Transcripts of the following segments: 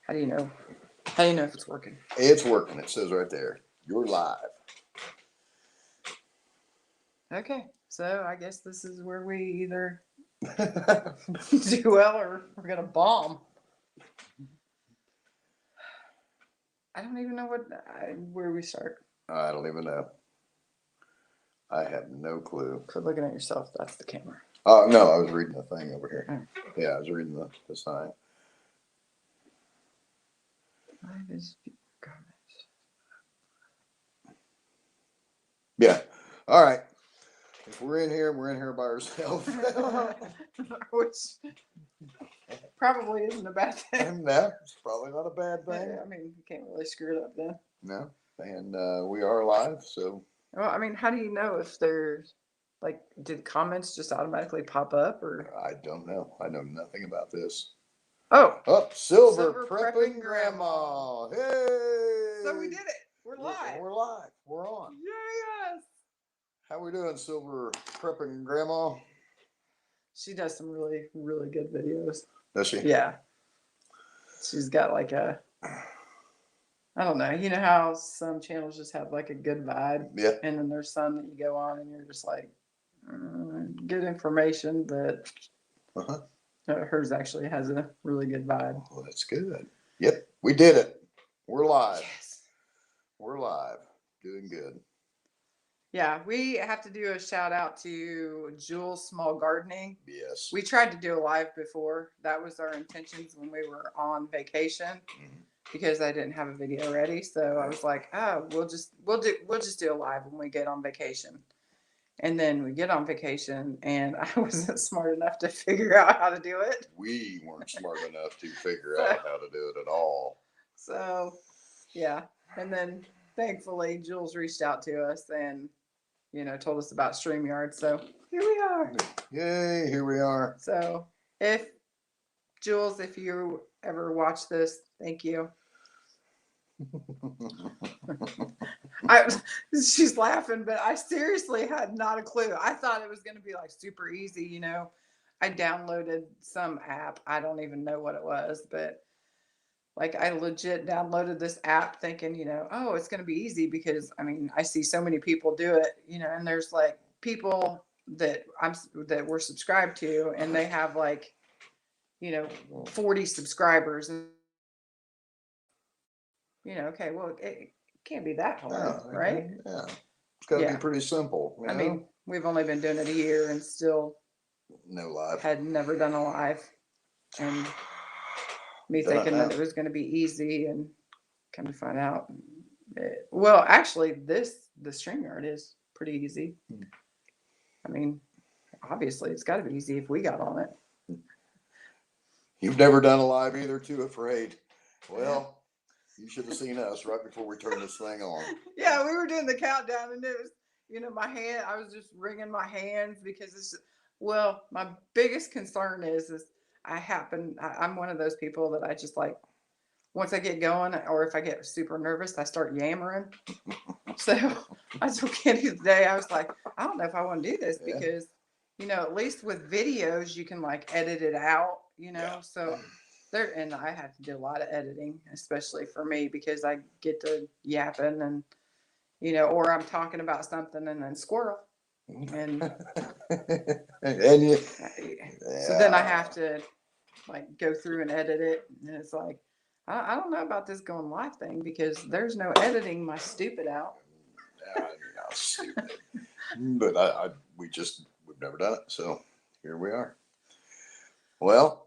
How do you know? How do you know if it's working? It's working. It says right there, you're live. Okay, so I guess this is where we either do well or we're gonna bomb. I don't even know where we start. I don't even know. I have no clue. Quit looking at yourself. That's the camera. Oh, no, I was reading the thing over here. Oh. Yeah, I was reading the sign. Live is comments. Yeah. All right. If we're in here by ourselves. Which probably isn't a bad thing. That's probably not a bad thing. Yeah, I mean, you can't really screw it up then. No. And we are live, so. Well, I mean, how do you know if there's, like, did comments just automatically pop up, or? I don't know. I know nothing about this. Oh. Silver prepping grandma. Hey. So we did it. We're live. We're live. We're on. Yes. How we doing, Silver prepping grandma? She does some really, really good videos. Does she? Yeah. She's got like I don't know. You know how some channels just have like a good vibe? Yeah. And then there's some that you go on and you're just like, good information, but hers actually has a really good vibe. Well, that's good. Yep. We did it. We're live. Yes. We're live. Doing good. Yeah, we have to do a shout out to Jules Small Gardening. Yes. We tried to do a live before. That was our intentions when we were on vacation, because I didn't have a video ready. So I was like, oh, we'll just do a live when we get on vacation. And then we get on vacation, and I wasn't smart enough to figure out how to do it. We weren't smart enough to figure out how to do it at all. So, yeah. And then thankfully, Jules reached out to us and, told us about StreamYard. So here we are. Yay, here we are. So Jules, if you ever watch this, thank you. She's laughing, but I seriously had not a clue. I thought it was going to be like super easy. I downloaded some app. I don't even know what it was, but like I legit downloaded this app thinking, oh, it's going to be easy because I see so many people do it, and there's like people that we're subscribed to, and they have like, 40 subscribers, and okay, well, it can't be that hard, right? Yeah, it's got to be pretty simple. We've only been doing it a year and still no live. Had never done a live, and me thinking that it was going to be easy, and come to find out, actually, the StreamYard is pretty easy. Obviously, it's got to be easy if we got on it. You've never done a live either, too afraid. Well, you should have seen us right before we turned this thing on. Yeah, we were doing the countdown, and it was, my hand, I was just wringing my hands because my biggest concern is I'm one of those people that I just like, once I get going, or if I get super nervous, I start yammering. So I told Kenny today, I was like, I don't know if I want to do this because, at least with videos, you can like edit it out, so and I have to do a lot of editing, especially for me, because I get to yapping and, or I'm talking about something and then squirrel. And, so then I have to like go through and edit it. And it's like, I don't know about this going live thing because there's no editing my stupid out. Stupid. But we've never done it. So here we are. Well,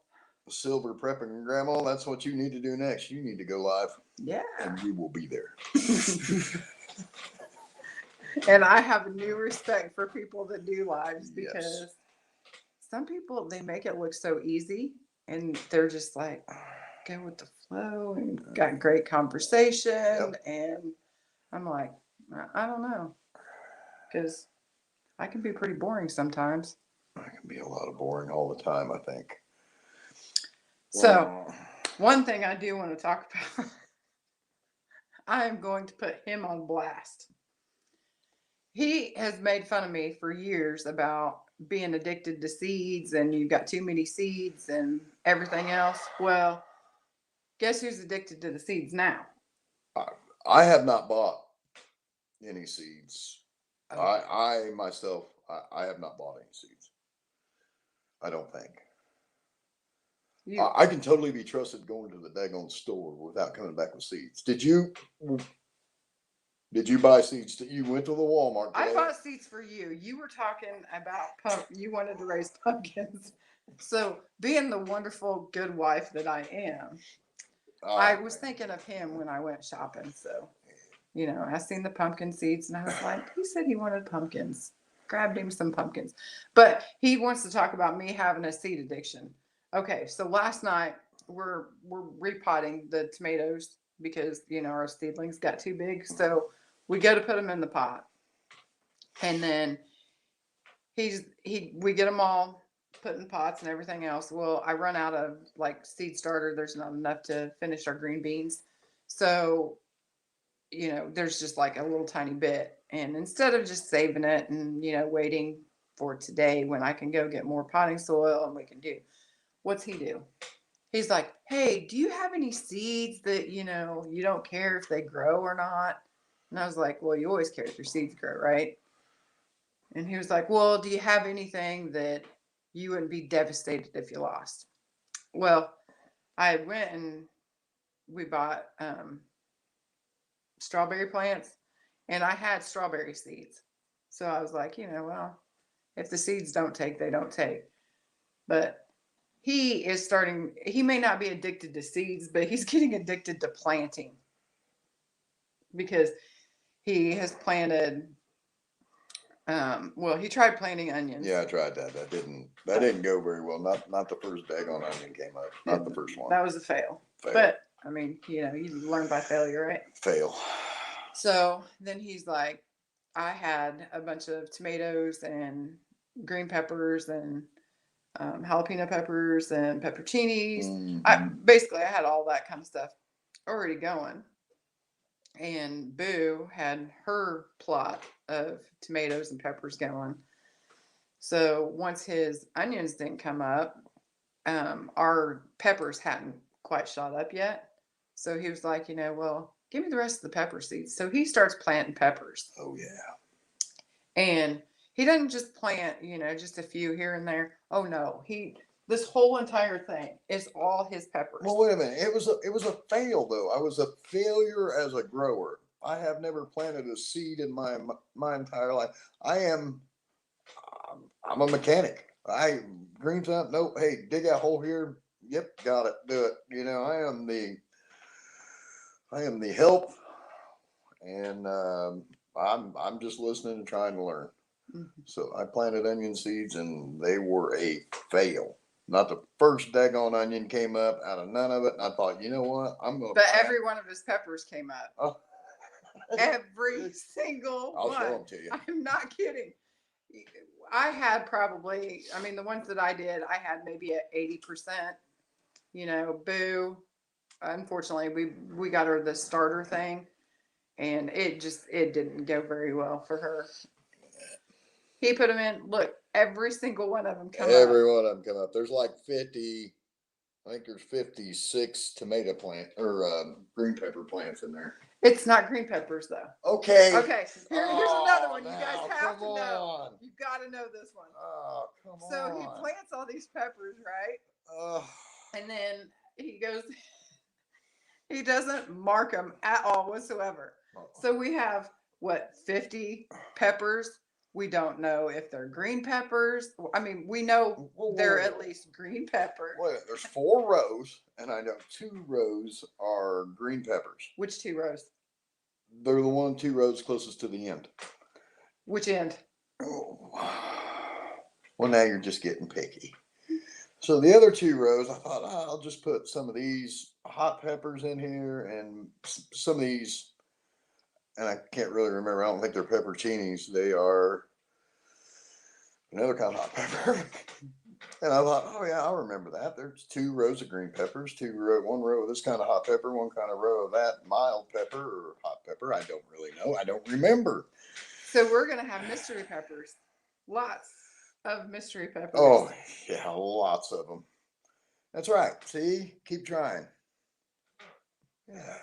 Silver prepping grandma, that's what you need to do next. You need to go live. Yeah. And we will be there. And I have a new respect for people that do lives because some people, they make it look so easy and they're just like, go with the flow and got great conversation. And I'm like, I don't know, because I can be pretty boring sometimes. I can be a lot of boring all the time, I think. So one thing I do want to talk about, I am going to put him on blast. He has made fun of me for years about being addicted to seeds and you've got too many seeds and everything else. Well, Guess who's addicted to the seeds now? I have not bought any seeds. Oh, I myself, I have not bought any seeds. I don't think. you. I can totally be trusted going to the daggone store without coming back with seeds. Did you buy seeds? You went to the Walmart today? I bought seeds for you. You were talking about you wanted to raise pumpkins. So, being the wonderful, good wife that I am, I was thinking of him when I went shopping. So, I seen the pumpkin seeds and I was like, he said he wanted pumpkins. Grabbed him some pumpkins. But he wants to talk about me having a seed addiction. Okay, so last night we're repotting the tomatoes because our seedlings got too big. So we go to put them in the pot. And then we get them all put in pots and everything else. Well, I run out of like seed starter. There's not enough to finish our green beans. So there's just like a little tiny bit. And instead of just saving it and, waiting for today when I can go get more potting soil and we can do, what's he do? He's like, hey, do you have any seeds that, you don't care if they grow or not? And I was like, well, you always care if your seeds grow, right? And he was like, well, do you have anything that you wouldn't be devastated if you lost? Well, I went and we bought strawberry plants and I had strawberry seeds. So I was like, well, if the seeds don't take, they don't take. But he may not be addicted to seeds, but he's getting addicted to planting because he has planted. Well, he tried planting onions. Yeah, I tried that. That didn't go very well. Not the first daggone onion came up. Not the first one. That was a fail. But I mean, you learn by failure, right? Fail. So then he's like, I had a bunch of tomatoes and green peppers and jalapeno peppers and pepperoncinis. Mm-hmm. I had all that kind of stuff already going. And Boo had her plot of tomatoes and peppers going. So once his onions didn't come up, our peppers hadn't quite shot up yet. So he was like, well, give me the rest of the pepper seeds. So he starts planting peppers. Oh, yeah. And he doesn't just plant, just a few here and there. Oh, no. This whole entire thing is all his peppers. Well, wait a minute. It was a fail, though. I was a failure as a grower. I have never planted a seed in my entire life. I'm a mechanic. Green thumb. Nope. Hey, dig a hole here. Yep, got it. Do it. I am the help, and I'm just listening and trying to learn. Mm-hmm. So I planted onion seeds, and they were a fail. Not the first daggone onion came up out of none of it, and I thought, you know what, I'm going to. But every one of his peppers came up. Oh. Every single one. I'll show them to you. I'm not kidding. I had probably, the ones that I did, I had maybe at 80%. Boo. Unfortunately, we got her the starter thing, and it didn't go very well for her. He put them in. Look, every single one of them come up. Every one of them come up. There's like 50. I think there's 56 tomato plant or green pepper plants in there. It's not green peppers though. Okay. Okay. Here's another one. You guys have to know. You got to know this one. Oh, come on. So he plants all these peppers, right? And then he goes. He doesn't mark them at all whatsoever. So we have 50 peppers. We don't know if they're green peppers. We know they're at least green peppers. Wait, there's 4 rows, and I know 2 rows are green peppers. Which 2 rows? They're the 2 rows closest to the end. Which end? Oh. Well, now you're just getting picky. So the other 2 rows, I thought, I'll just put some of these hot peppers in here and some of these, and I can't really remember. I don't think they're pepperoncinis. They are another kind of hot pepper. And I thought, oh yeah, I'll remember that. There's 2 rows of green peppers, 1 row of this kind of hot pepper, 1 kind of row of that mild pepper or hot pepper. I don't really know. I don't remember. So we're going to have mystery peppers. Lots of mystery peppers. Oh, yeah, lots of them. That's right. See? Keep trying. Yeah.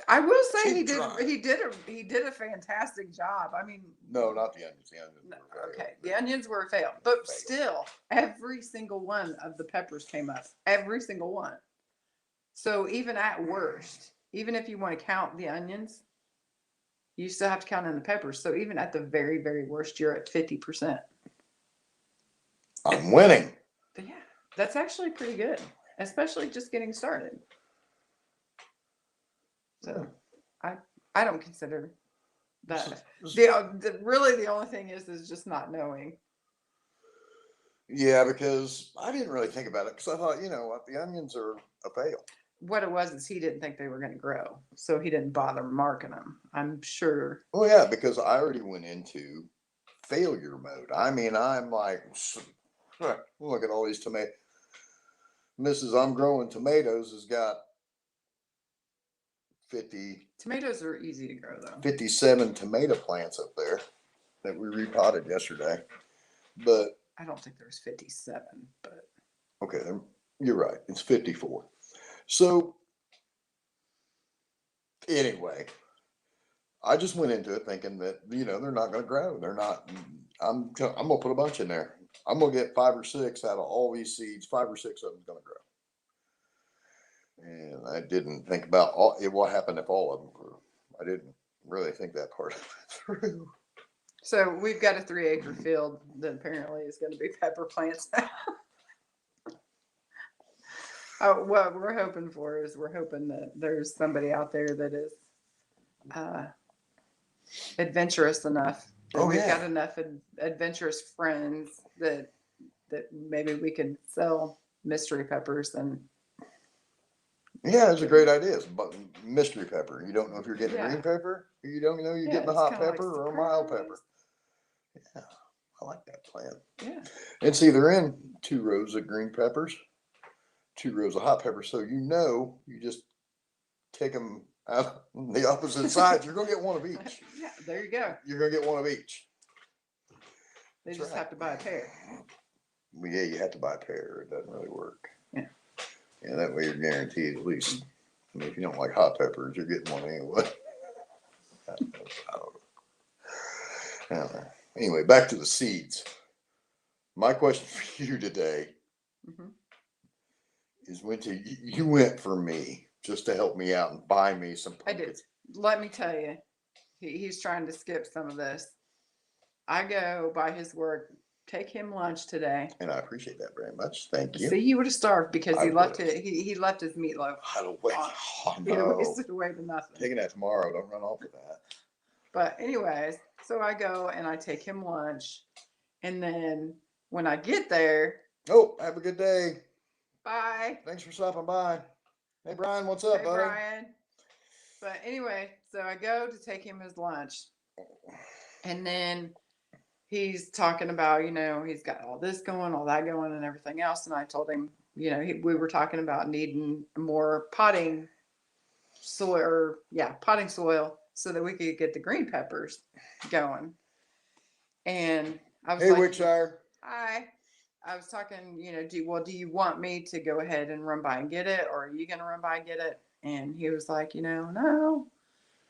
I will say Keep trying. he did a fantastic job. I mean, No, not the onions. The onions no, were okay, failed. the onions were a fail, but still, every single one of the peppers came up. Every single one. So even at worst, even if you want to count the onions, you still have to count in the peppers. So even at the very, very worst, you're at 50%. I'm winning. But yeah, that's actually pretty good, especially just getting started. So I don't consider that really the only thing is just not knowing. Yeah, because I didn't really think about it because I thought, you know what, the onions are a fail. What it was is he didn't think they were going to grow, so he didn't bother marking them. I'm sure. Oh yeah, because I already went into failure mode. I mean, I'm like, look at all these tomatoes. Mrs. I'm growing tomatoes has got 50, Tomatoes are easy to grow though. 57 tomato plants up there that we repotted yesterday. But I don't think there's 57, but okay, you're right. It's 54. So anyway, I just went into it thinking that, you know, they're not going to grow. They're not. I'm going to put a bunch in there. I'm going to get 5 or 6 out of all these seeds. 5 or 6 of them's going to grow. And I didn't think about what happened if all of them grew. I didn't really think that part of it through. so we've got a 3-acre field that apparently is going to be pepper plants. Oh, what we're hoping for is we're hoping that there's somebody out there that is uh, adventurous enough. That Oh we've got yeah, enough adventurous friends that maybe we could sell mystery peppers and yeah, it's a great idea. It's mystery pepper. You don't know if you're getting yeah, green pepper. You don't know you're yeah, getting a it's hot kind of like pepper or a mild surprise. pepper. Yeah, I like that plan. Yeah, It's either in 2 rows of green peppers, 2 rows of hot peppers. So you know, you just take them out on the opposite sides. You're going to get one of each. yeah. There you go. You're going to get one of each. They That's just right. have to buy a pair. Well, yeah, you have to buy a pair. It doesn't really work. Yeah. Yeah, that way you're guaranteed at least. I mean, if you don't like hot peppers, you're getting one anyway. I don't know. Anyway, back to the seeds. My question for you today Mm-hmm. is you went for me just to help me out and buy me some I did. pumpkins. Let me tell you, he's trying to skip some of this. I go by his work, take him lunch today. And I appreciate that very much. Thank you. See, he would have starved because I he left would've. it. He left his meatloaf. I don't wait. On. Oh, He no. wasted away to nothing. Taking that tomorrow. Don't run off with that. But anyways, so I go and I take him lunch, and then when I get there, Oh, have a good day. bye. Thanks for stopping by. Hey, Brian, what's up, Hey, buddy? Brian. But anyway, so I go to take him his lunch, and then he's talking about, he's got all this going, all that going, and everything else. And I told him, we were talking about needing more potting soil so that we could get the green peppers going. And I was Hey, like, Wickshire. hi. I was talking, do you want me to go ahead and run by and get it, or are you going to run by and get it? And he was like, no.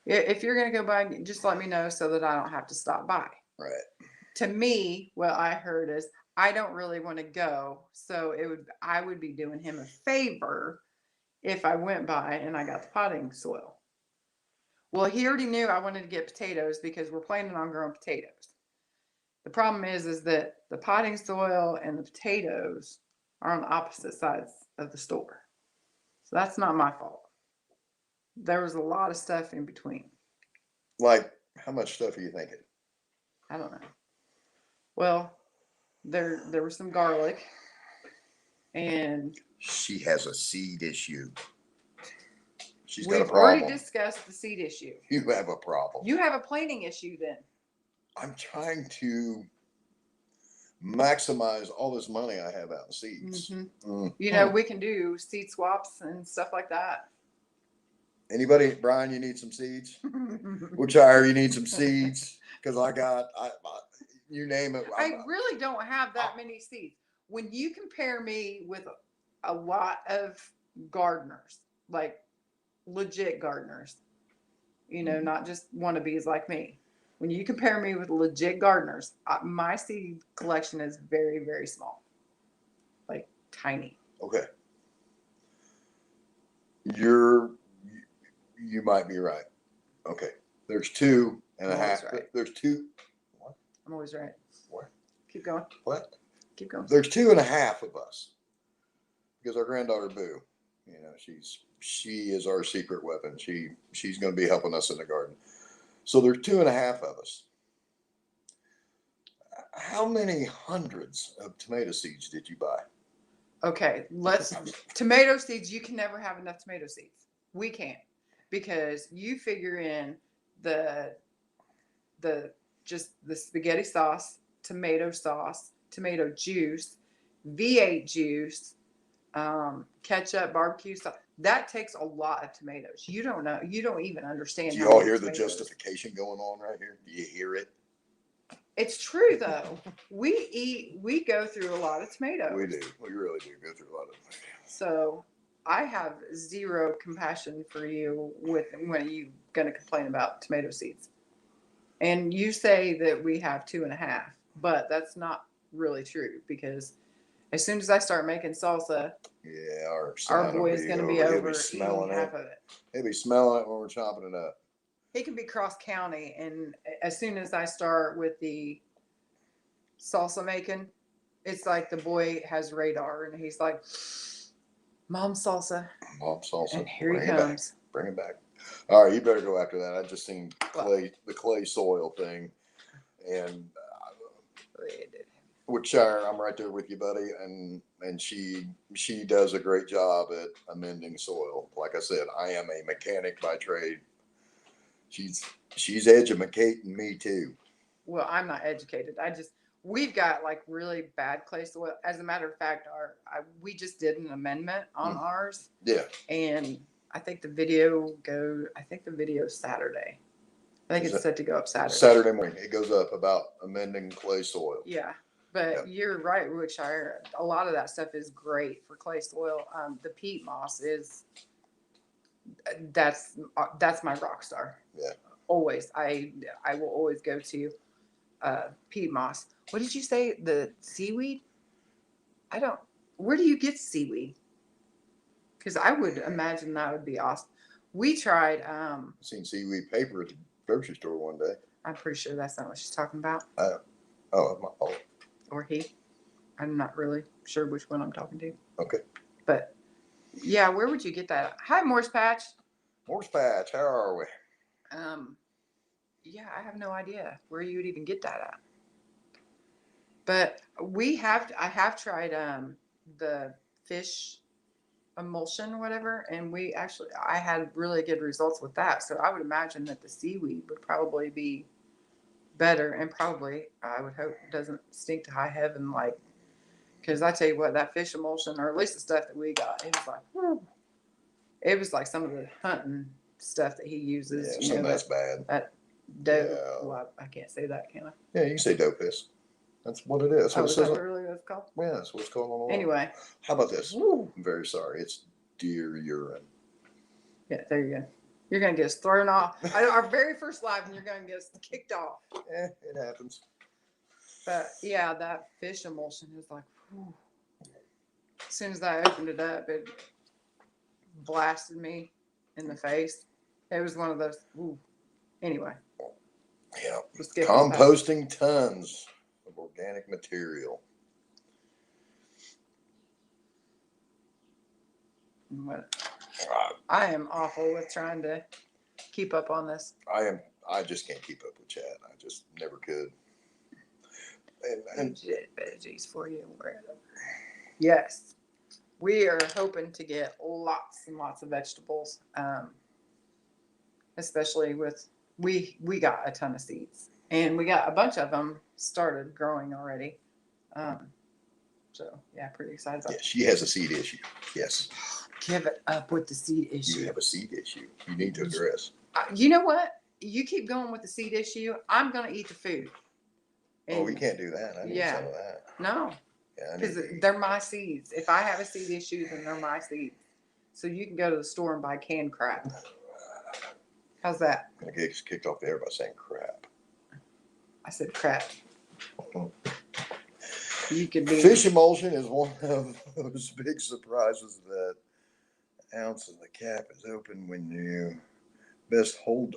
If you're going to go by, just let me know so that I don't have to stop by. Right. To me, what I heard is I don't really want to go, so I would be doing him a favor if I went by and I got the potting soil. Well, he already knew I wanted to get potatoes because we're planning on growing potatoes. The problem is that the potting soil and the potatoes are on the opposite sides of the store. So that's not my fault. There was a lot of stuff in between. Like, how much stuff are you thinking? I don't know. Well, there was some garlic, and she has a seed issue. She's got a we've problem. already discussed the seed issue. You have a problem. You have a planting issue then. I'm trying to maximize all this money I have out in seeds. Mm-hmm. We can do seed swaps and stuff like that. Anybody, Brian, you need some seeds? Wickshire, you need some seeds? Because you name it. I really don't have that many seeds. When you compare me with a lot of gardeners, like legit gardeners, not just wannabes like me. When you compare me with legit gardeners, my seed collection is very, very small, like tiny. Okay. You might be right. Okay. There's two and a I'm always half. right. There's two. What? I'm always right. What? Keep going. What? Keep going. There's 2.5 of us because our granddaughter Boo, she is our secret weapon. She's going to be helping us in the garden. So there's 2.5 of us. How many hundreds of tomato seeds did you buy? Okay, tomato seeds. You can never have enough tomato seeds. We can't, because you figure in the just the spaghetti sauce, tomato juice, V8 juice, ketchup, barbecue sauce. That takes a lot of tomatoes. You don't know. You don't even understand. Do how you all many hear the tomatoes. justification going on right here? Do you hear it? It's true though. We go through a lot of tomatoes. We do. We really do go through a lot of tomatoes. So I have zero compassion for you when you going to complain about tomato seeds. And you say that we have 2.5, but that's not really true, because as soon as I start making salsa, yeah, our boy is going to be over smelling half of it. He'll be smelling it when we're chopping it up. He can be cross county, and as soon as I start with the salsa making, it's like the boy has radar, and he's like, "Mom salsa." Mom salsa. And here he comes. Bring it back. All right, you better go after that. I just seen the clay soil thing, and with Shire, I'm right there with you, buddy. And she does a great job at amending soil. Like I said, I am a mechanic by trade. She's educating me too. Well, I'm not educated. We've got like really bad clay soil. As a matter of fact, we just did an amendment on ours. Yeah. And I think the video Saturday. I think it's set to go up Saturday. Saturday morning. It goes up about amending clay soil. Yeah. But You're right, Wilkshire. A lot of that stuff is great for clay soil. The peat moss that's my rock star. Yeah. Always. I will always go to peat moss. What did you say? The seaweed? Where do you get seaweed? Because I would imagine that would be awesome. We tried. Seen seaweed paper at the grocery store one day. I'm pretty sure that's not what she's talking about. Oh, my fault. Or he. I'm not really sure which one I'm talking to. Okay. But yeah, where would you get that? Hi, Morse Patch. Morse Patch, how are we? Yeah, I have no idea where you would even get that at. But I have tried the fish emulsion or whatever, and I had really good results with that. So I would imagine that the seaweed would probably be better, and probably, I would hope, doesn't stink to high heaven, like, because I tell you what, that fish emulsion, or at least the stuff that we got, it was like some of the hunting stuff that he uses. Yeah, that's bad. That dough. Yeah. Well, I can't say that, can I? Yeah, you can say dough piss. That's what it is. Is that really what it's called? Yeah, that's what it's called on the law. Anyway. How about this? Woo. I'm very sorry. It's deer urine. Yeah, there you go. You're going to get us thrown off. Our very first live, and you're going to get us kicked off. It happens. But yeah, that fish emulsion is like, whew. As soon as I opened it up, it blasted me in the face. It was one of those, ooh. Anyway. Yeah. Composting tons of organic material. I am awful with trying to keep up on this. I just can't keep up with chat. I just never could. And veggies for you. Yes. We are hoping to get lots and lots of vegetables. Especially with we got a ton of seeds, and we got a bunch of them started growing already. So yeah, pretty excited about it. Yeah, she has a seed issue. Yes. Give it up with the seed issue. You have a seed issue you need to address. You know what? You keep going with the seed issue, I'm going to eat the food. And we can't do that. I need some of that. No. Because they're my seeds. If I have a seed issue, then they're my seeds. so you can go to the store and buy canned crab. How's that? I get kicked off the air by saying crap. I said crab. You could be Fish emulsion is one of those big surprises that ounce of the cap is open when you best hold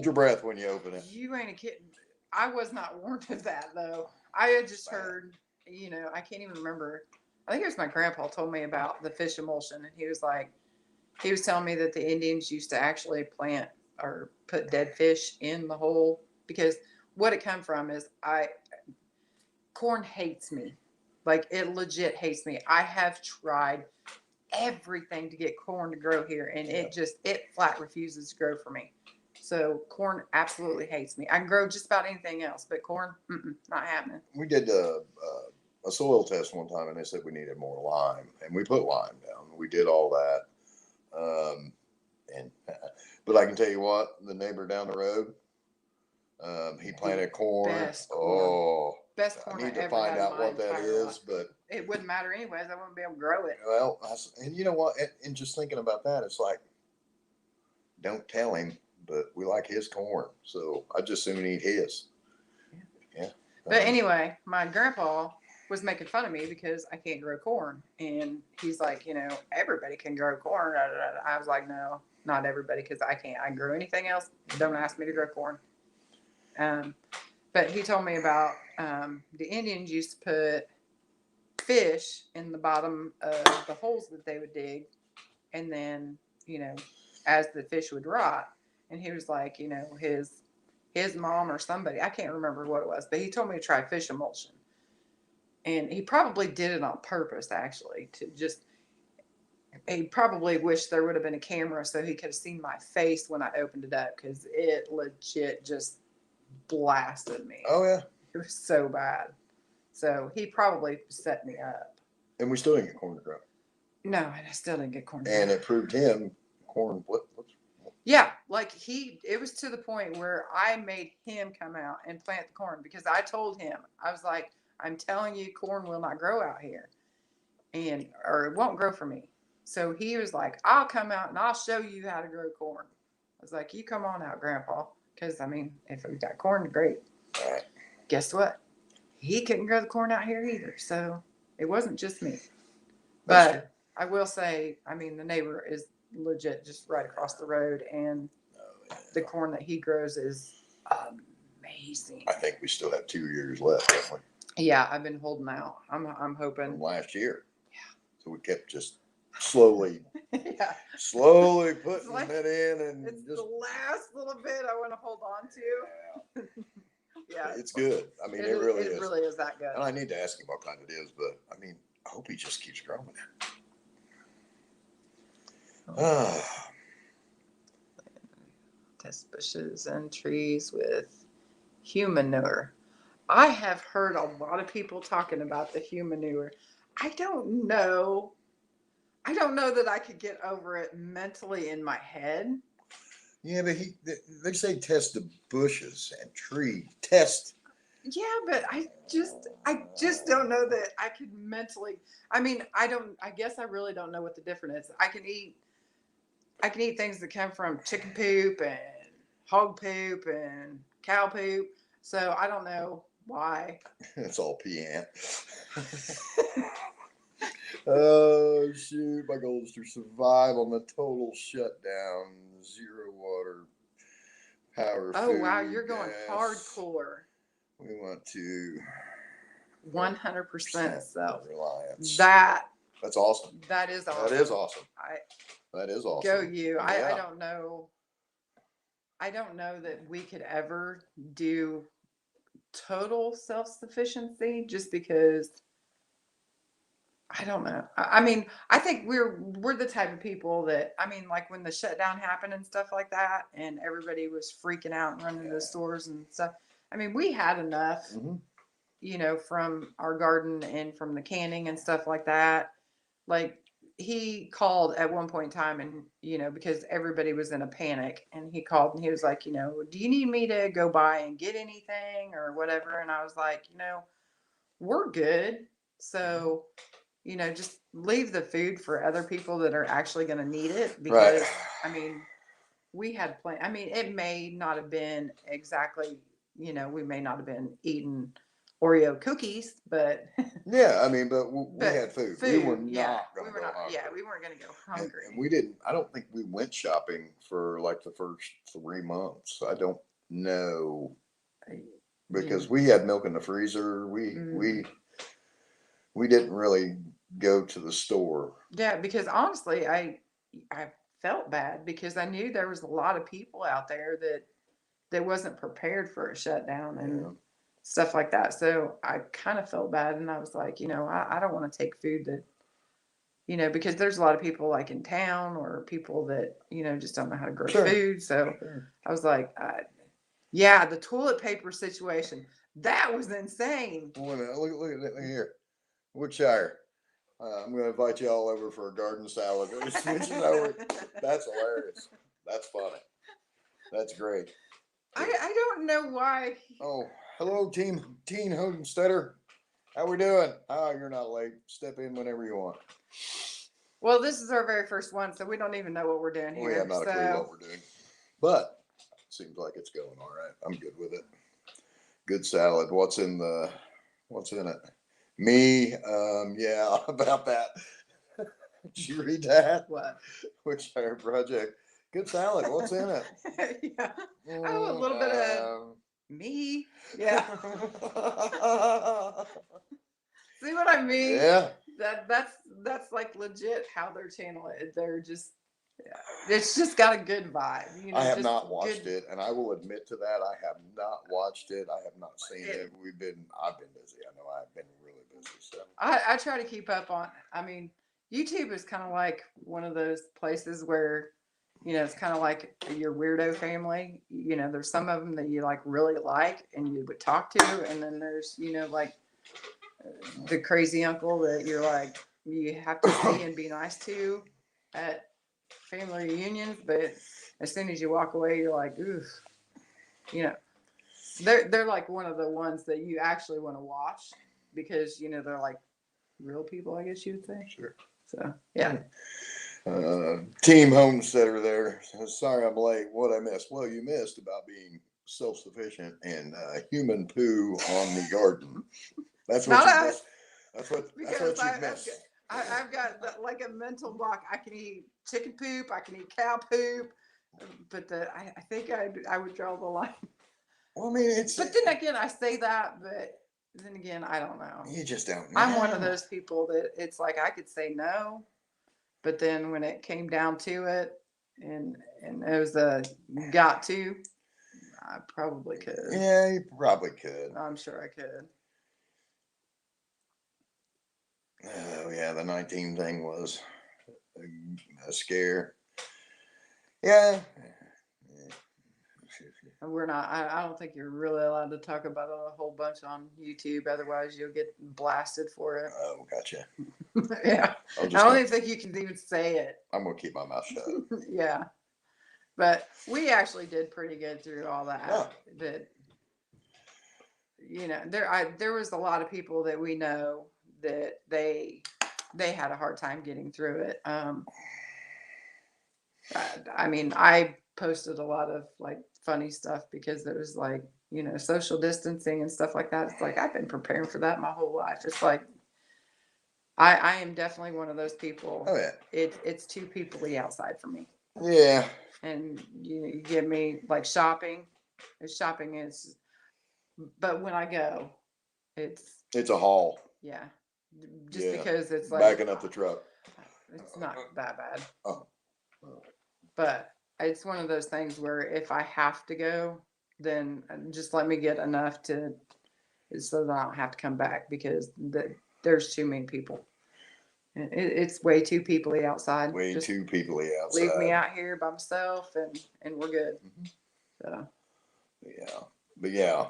your breath when you open it. You ain't a kid. I was not warned of that though. I had just heard, I can't even remember. I think it was my grandpa told me about the fish emulsion, and he was telling me that the Indians used to actually plant or put dead fish in the hole because what it come from is corn hates me. Like it legit hates me. I have tried everything to get corn to grow here, and it flat refuses to grow for me. So corn absolutely hates me. I can grow just about anything else, but corn, not happening. We did a soil test one time, and they said we needed more lime, and we put lime down. We did all that, and but I can tell you what, the neighbor down the road, he planted corn. Best corn. Best corn I need I to ever find had out in my what that entire is, life. but It wouldn't matter anyways. I wouldn't be able to grow it. well, and you know what? And just thinking about that, it's like, don't tell him, but we like his corn, so I just soon eat his. Yeah. But anyway, my grandpa was making fun of me because I can't grow corn, and he's like, everybody can grow corn. I was like, no, not everybody, because I can't. I can grow anything else. Don't ask me to grow corn. But he told me about the Indians used to put fish in the bottom of the holes that they would dig, and then as the fish would rot, and he was like, his mom or somebody, I can't remember what it was, but he told me to try fish emulsion, and he probably did it on purpose, actually, to just. He probably wished there would have been a camera so he could have seen my face when I opened it up, because it legit just blasted me. Oh yeah. It was so bad. So he probably set me up. And we still didn't get corn to grow. No, and I still didn't get corn. And it proved him corn. What? Yeah, like it was to the point where I made him come out and plant the corn, because I told him, I was like, I'm telling you, corn will not grow out here, or it won't grow for me. So he was like, I'll come out and I'll show you how to grow corn. I was like, you come on out, Grandpa, because if we got corn, great. All right. Guess what? He couldn't grow the corn out here either, so it wasn't just me. But I will say, the neighbor is legit just right across the road, and the corn that he grows is amazing. I think we still have 2 years left, don't we? Yeah, I've been holding out. I'm hoping. From last year. Yeah. So we kept just slowly putting it in, and it's just the last little bit I want to hold on to. Yeah, it's good. It really is. It really is that good. And I need to ask him what kind it is, but I hope he just keeps growing it. Test bushes and trees with humanure. I have heard a lot of people talking about the humanure. I don't know that I could get over it mentally in my head. Yeah, but they say test the bushes and tree test. Yeah, but I just don't know that I could mentally. I guess I really don't know what the difference is. I can eat things that come from chicken poop and hog poop and cow poop. So I don't know why. It's all pee ant. Oh shoot! My goal is to survive on the total shutdown, 0 water, power. Oh food, wow, you're going gas. hardcore. We want to 100% self-reliance. That's awesome. That is awesome. That is awesome. That is awesome. Go you. Yeah. I don't know. I don't know that we could ever do total self-sufficiency, just because I don't know. I think we're the type of people that, like when the shutdown happened and stuff like that, and everybody was freaking out and running to the stores and stuff. We had enough, from our garden and from the canning and stuff like that. Like he called at one point in time, and, because everybody was in a panic, and he called and he was like, do you need me to go by and get anything or whatever? And I was like, we're good. So just leave the food for other people that are actually going to need it. Right. Because, I mean, we had plenty. I mean, it may not have been exactly, we may not have been eating Oreo cookies, but Yeah, I mean, but we but had food. We were food, yeah, not going we to were go not. hungry. Yeah, we weren't going to go hungry. And we didn't. I don't think we went shopping for like the first 3 months. I don't know because we had milk in the freezer. We didn't really go to the store. Yeah, because honestly, I felt bad because I knew there was a lot of people out there that wasn't prepared for a shutdown and Yeah. stuff like that. So I kind of felt bad, and I was like, I don't want to take food that, because there's a lot of people like in town or people that just don't know how to grow Sure. food. So Sure. I was like, yeah, the toilet paper situation, that was insane. Wait a minute. Look at it here. Woodshire. I'm going to invite you all over for a garden salad. It switches over. That's hilarious. That's funny. That's great. I don't know why. Oh, hello, Teen Homesteader. How we doing? Oh, you're not late. Step in whenever you want. Well, this is our very first one, so we don't even know what we're doing here. We have not a clue what we're doing, but it seems like it's going all right. I'm good with it. Good salad. What's in it? Me. Yeah, about that. Did you read that? What? Which project? Good salad. What's in it? Yeah. Oh, a little bit of me. Yeah. See what I mean? Yeah. That's like legit how they're channeling it. They're just, yeah, it's just got a good vibe. I have not watched it, and I will admit to that. I have not watched it. I have not seen it. I've been busy. I know I've been really busy. So I try to keep up on. I mean, YouTube is kind of like one of those places where, it's kind of like your weirdo family. There's some of them that you like really like and you would talk to, and then there's like the crazy uncle that you're like you have to see and be nice to at family reunions, but as soon as you walk away, you're like, ooh, they're like one of the ones that you actually want to watch because they're like real people, I guess you would say. sure. So yeah. Team Homesteader there. Sorry I'm late. What I missed? Well, you missed about being self-sufficient and human poo on the garden. That's what you missed. That's what you missed. I've got like a mental block. I can eat chicken poop. I can eat cow poop. But I think I would draw the line. Well, I mean, it's. But then again, I say that, but then again, I don't know. You just don't know. I'm one of those people that it's like I could say no, but then when it came down to it, and it was a got to, I probably could. Yeah, you probably could. I'm sure I could. Oh yeah, the 19 thing was a scare. Yeah. We're not. I don't think you're really allowed to talk about it a whole bunch on YouTube. Otherwise, you'll get blasted for it. Oh, gotcha. Yeah. I don't even think you can even say it. I'm gonna keep my mouth shut. Yeah. But we actually did pretty good through all that. Yeah. But there was a lot of people that we know that they had a hard time getting through it. I mean, I posted a lot of like funny stuff because there was like, social distancing and stuff like that. It's like I've been preparing for that my whole life. It's like I am definitely one of those people. Oh yeah. It's too peoply outside for me. Yeah. And you give me like shopping. Shopping is, but when I go, it's a haul. Yeah. Just because it's like backing up the truck. It's not that bad. Oh. But it's one of those things where if I have to go, then just let me get enough so that I don't have to come back because there's too many people. It's way too peoply outside. Way just too peoply outside. Leave me out here by myself and we're good. Mm-hmm. So. Yeah. But yeah.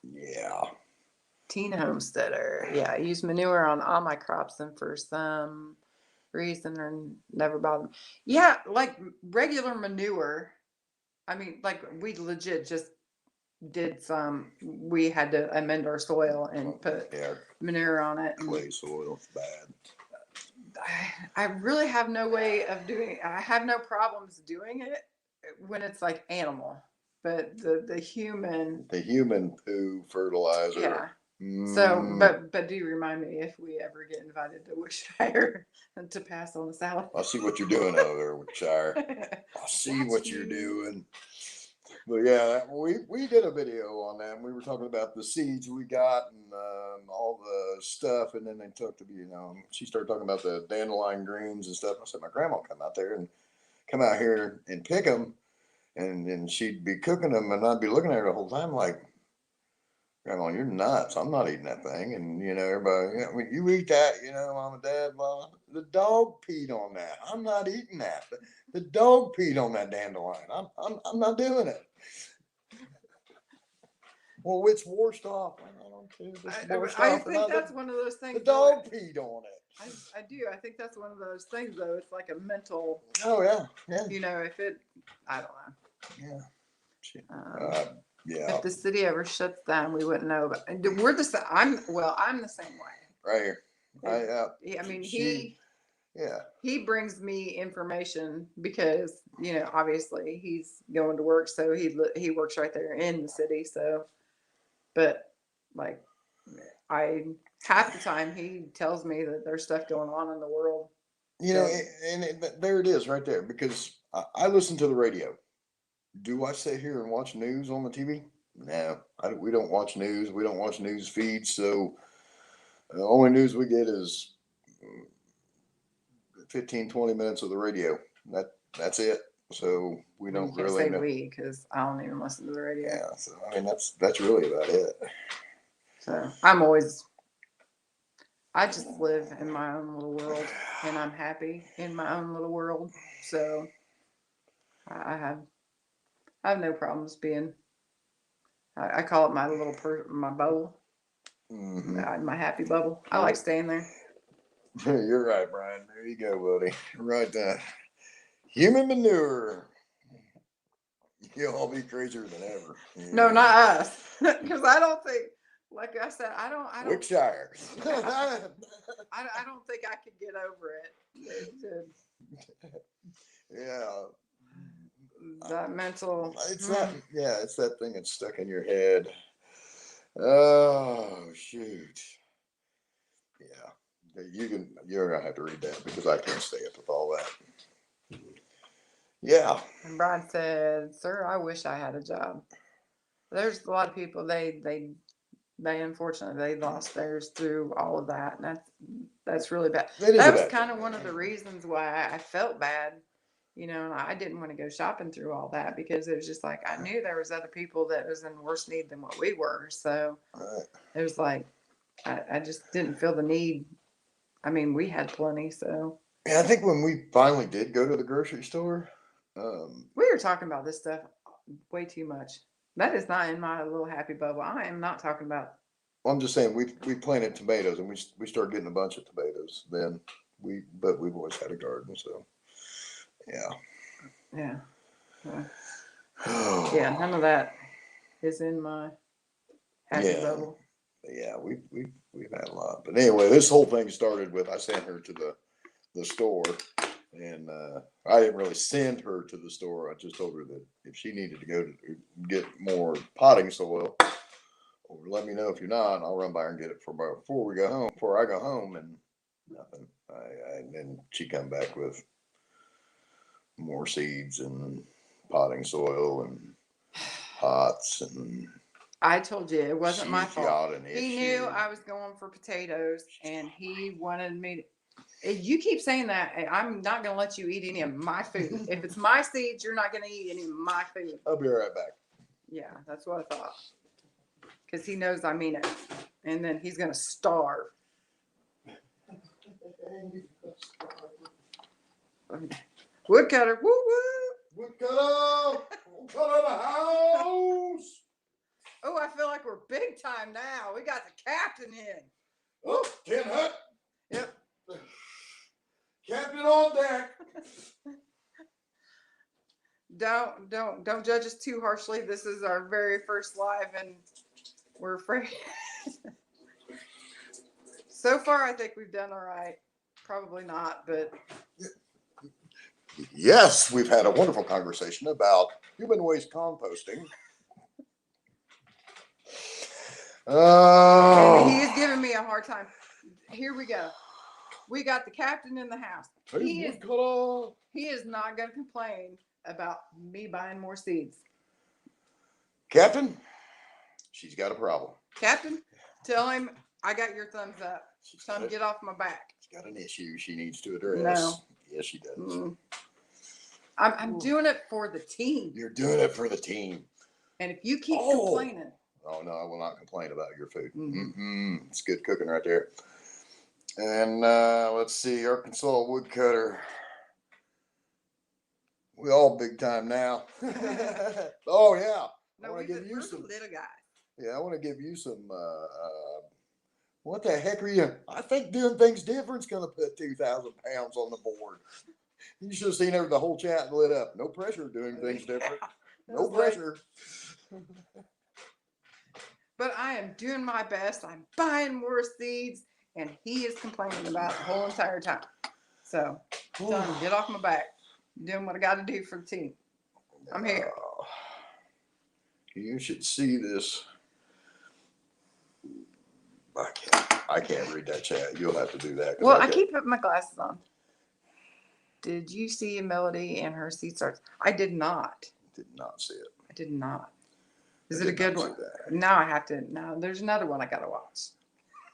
Yeah. Teen Homesteader. Yeah, I use manure on all my crops and for some reason or never bother me. Yeah, like regular manure. I mean, like we legit just did some. We had to amend our soil and put manure on it. Clay soil, it's bad. I really have no way of doing. I have no problems doing it when it's like animal, but the human, The human poo fertilizer. yeah. So, but do remind me if we ever get invited to Wickshire to pass on the salad. I see what you're doing over there with Shire. I see what you're doing. But yeah, we did a video on that. And we were talking about the seeds we got and all the stuff, and then they talked to me. She started talking about the dandelion greens and stuff. I said my grandma come out there and come out here and pick them, and then she'd be cooking them, and I'd be looking at her the whole time like, Grandma, you're nuts. I'm not eating that thing. And, everybody, when you eat that, Mom and Dad, well, the dog peed on that. I'm not eating that. The dog peed on that dandelion. I'm not doing it. Well, it's washed off. I don't care. I think that's one of those things. The dog peed on it. I do. I think that's one of those things, though. It's like a mental. Oh, yeah. If it, I don't know. Yeah. Yeah. If the city ever shuts down, we wouldn't know. But we're the same. I'm the same way. Right here. I mean, he brings me information because obviously he's going to work, so he works right there in the city. So, but like, half the time he tells me that there's stuff going on in the world. There it is right there, because I listen to the radio. Do I sit here and watch news on the TV? No, we don't watch news. We don't watch news feeds. So the only news we get is 15, 20 minutes of the radio. That's it. So we don't really know. Because I don't even listen to the radio. Yeah. So I mean, that's really about it. So I just live in my own little world, and I'm happy in my own little world. So I have no problems being. I call it my little my bubble, my happy bubble. I like staying there. You're right, Brian. There you go, buddy. Right there. Human manure. You'll all be crazier than ever. No, not us, because I don't think. Like I said, I don't. Wickshire. I don't think I could get over it. Yeah. That mental. It's that. Yeah, it's that thing that's stuck in your head. Oh shoot. Yeah. You're gonna have to read that because I can't stay up with all that. Yeah. And Brian said, "Sir, I wish I had a job." There's a lot of people. They unfortunately they lost theirs through all of that, and that's really bad. That was kind of one of the reasons why I felt bad. And I didn't want to go shopping through all that because it was just like I knew there was other people that was in worse need than what we were. So it was like I just didn't feel the need. I mean, we had plenty. So yeah, I think when we finally did go to the grocery store, we were talking about this stuff way too much. That is not in my little happy bubble. I am not talking about. Well, I'm just saying we planted tomatoes and we started getting a bunch of tomatoes. Then but we've always had a garden, so. Yeah. Yeah, none of that is in my happy bubble. Yeah, we've had a lot. But anyway, this whole thing started with I sent her to the store, and I didn't really send her to the store. I just told her that if she needed to go to get more potting soil, or let me know if you're not, and I'll run by her and get it before I go home, and nothing. And then she come back with more seeds and potting soil and pots, and I told you it wasn't my fault. He knew I was going for potatoes, and he wanted me to. You keep saying that. I'm not going to let you eat any of my food. If it's my seeds, you're not going to eat any of my food. I'll be right back. Yeah, that's what I thought. Because he knows I mean it, and then he's going to starve. Woodcutter, woo woo. Woodcutter, woodcutter the house. Oh, I feel like we're big time now. We got the captain in. Oh, Tin Hut. Yep. Captain on deck. Don't judge us too harshly. This is our very first live, and we're afraid. So far, I think we've done all right. Probably not, but Yes, we've had a wonderful conversation about human waste composting. and he Oh, is giving me a hard time. Here we go. We got the captain in the house. He is not going to complain about me buying more seeds. Captain, she's got a problem. Captain, tell him I got your thumbs up. Tell him got get off my back. She's got an issue she needs to address. No. Yes, she does. I'm doing it for the team. You're doing it for the team. And if you keep complaining. Oh, no, I will not complain about your food. It's good cooking right there. And let's see, Arkansas woodcutter. We all big time now. Oh, yeah. No, we're the little guy. Yeah, I want to give you some. What the heck are you? I think doing things different is going to put 2,000 pounds on the board. You should have seen the whole chat lit up. No pressure doing things different. No pressure. But I am doing my best. I'm buying more seeds, and he is complaining about it the whole entire time. So tell him, get off my back. I'm doing what I got to do for the team. I'm here. You should see this. I can't read that chat. You'll have to do that. Well, I keep putting my glasses on. Did you see Melody and her seed starts? I did not. Did not see it. I did not. Is it a good one? Now I have to. Now there's another one I got to watch.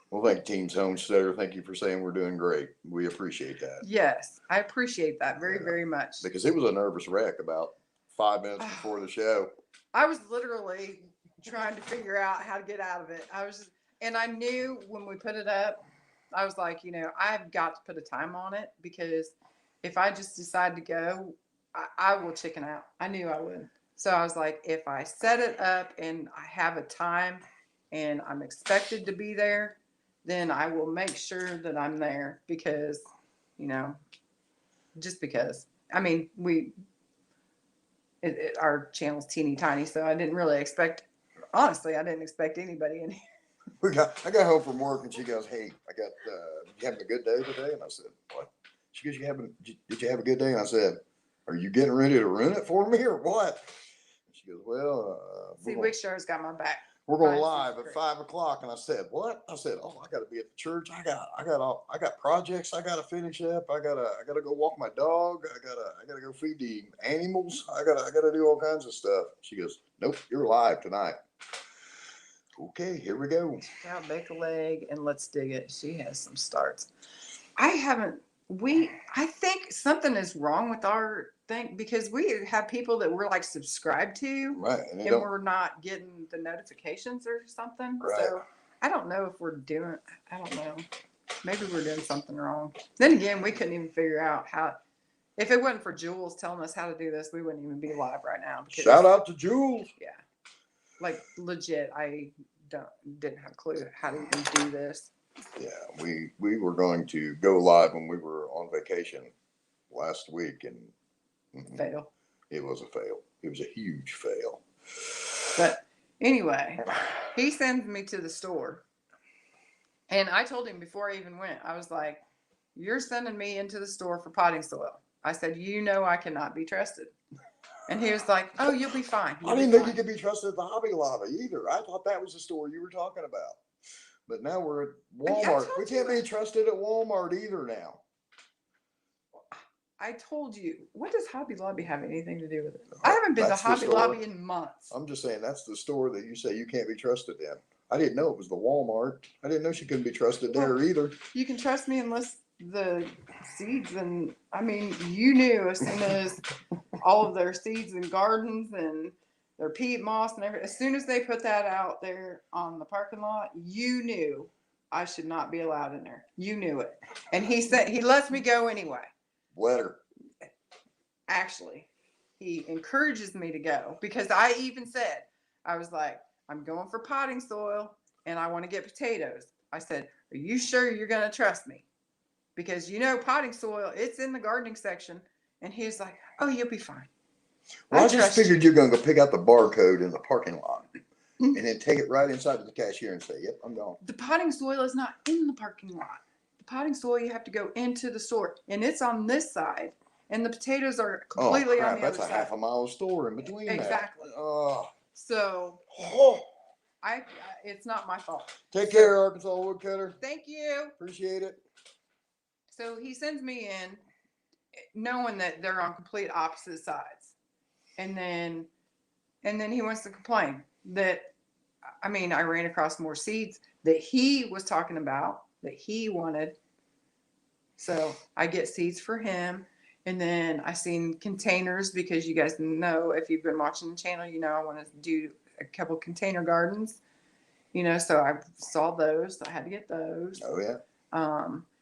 Well, thank Teams Homesteader. Thank you for saying we're doing great. We appreciate that. Yes, I appreciate that very, very much. Because it was a nervous wreck about 5 minutes before the show. I was literally trying to figure out how to get out of it. And I knew when we put it up, I was like, I've got to put a time on it, because if I just decide to go, I will chicken out. I knew I would. So I was like, if I set it up and I have a time and I'm expected to be there, then I will make sure that I'm there, because, just because. I mean, our channel's teeny tiny, so I didn't really expect, honestly, I didn't expect anybody in here. I got home from work and she goes, "Hey, you having a good day today?" And I said, "What?" She goes, did you have a good day?" And I said, "Are you getting ready to ruin it for me or what?" And she goes, "Well, see, Wickshar's got my back. We're going live at 5 o'clock." And I said, "What?" I said, "Oh, I got to be at the church. I got projects I got to finish up. I gotta go walk my dog. I gotta go feed the animals. I gotta do all kinds of stuff." She goes, "Nope, you're live tonight." Okay, here we go. Check out Bake a Leg and Let's Dig It. She has some starts. I think something is wrong with our thing, because we have people that we're like subscribed to, right, and we're not getting the notifications or something. Right. So I don't know if I don't know. Maybe we're doing something wrong. Then again, we couldn't even figure out how. If it wasn't for Jules telling us how to do this, we wouldn't even be live right now. Shout out to Jules. Yeah. Like legit, I didn't have a clue how to even do this. Yeah, we were going to go live when we were on vacation last week, and fail. It was a fail. It was a huge fail. But anyway, he sends me to the store, and I told him before I even went, I was like, "You're sending me into the store for potting soil." I said, "I cannot be trusted." And he was like, "Oh, you'll be fine." I didn't think you could be trusted at the Hobby Lobby either. I thought that was the store you were talking about. But now we're at Walmart. We can't be trusted at Walmart either now. I told you. What does Hobby Lobby have anything to do with it? I haven't been to Hobby Lobby in months. I'm just saying that's the store that you say you can't be trusted in. I didn't know it was the Walmart. I didn't know she couldn't be trusted there either. You can trust me unless the seeds, and I mean, you knew as soon as all of their seeds and gardens and their peat moss and everything, as soon as they put that out there on the parking lot, you knew I should not be allowed in there. You knew it. And he said he lets me go anyway. Letter. Actually, he encourages me to go, because I even said, I was like, "I'm going for potting soil and I want to get potatoes." I said, "Are you sure you're going to trust me? Because potting soil, it's in the gardening section." And he's like, "Oh, you'll be fine." Well, I just figured you're going to go pick out the barcode in the parking lot. and then take it right inside to the cashier and say, "Yep, I'm gone." The potting soil is not in the parking lot. The potting soil, you have to go into the store, and it's on this side, and the potatoes are Oh completely on crap! the That's other a side. half a mile of store in between. Exactly. That. Oh. So Oh. it's not my fault. Take care, Arkansas woodcutter. Thank you. Appreciate it. So he sends me in, knowing that they're on complete opposite sides, and then he wants to complain that, I mean, I ran across more seeds that he was talking about that he wanted. So I get seeds for him. And then I seen containers, because you guys know, if you've been watching the channel, you know I want to do a couple container gardens. You know, so I saw those. So I had to get those. Oh yeah.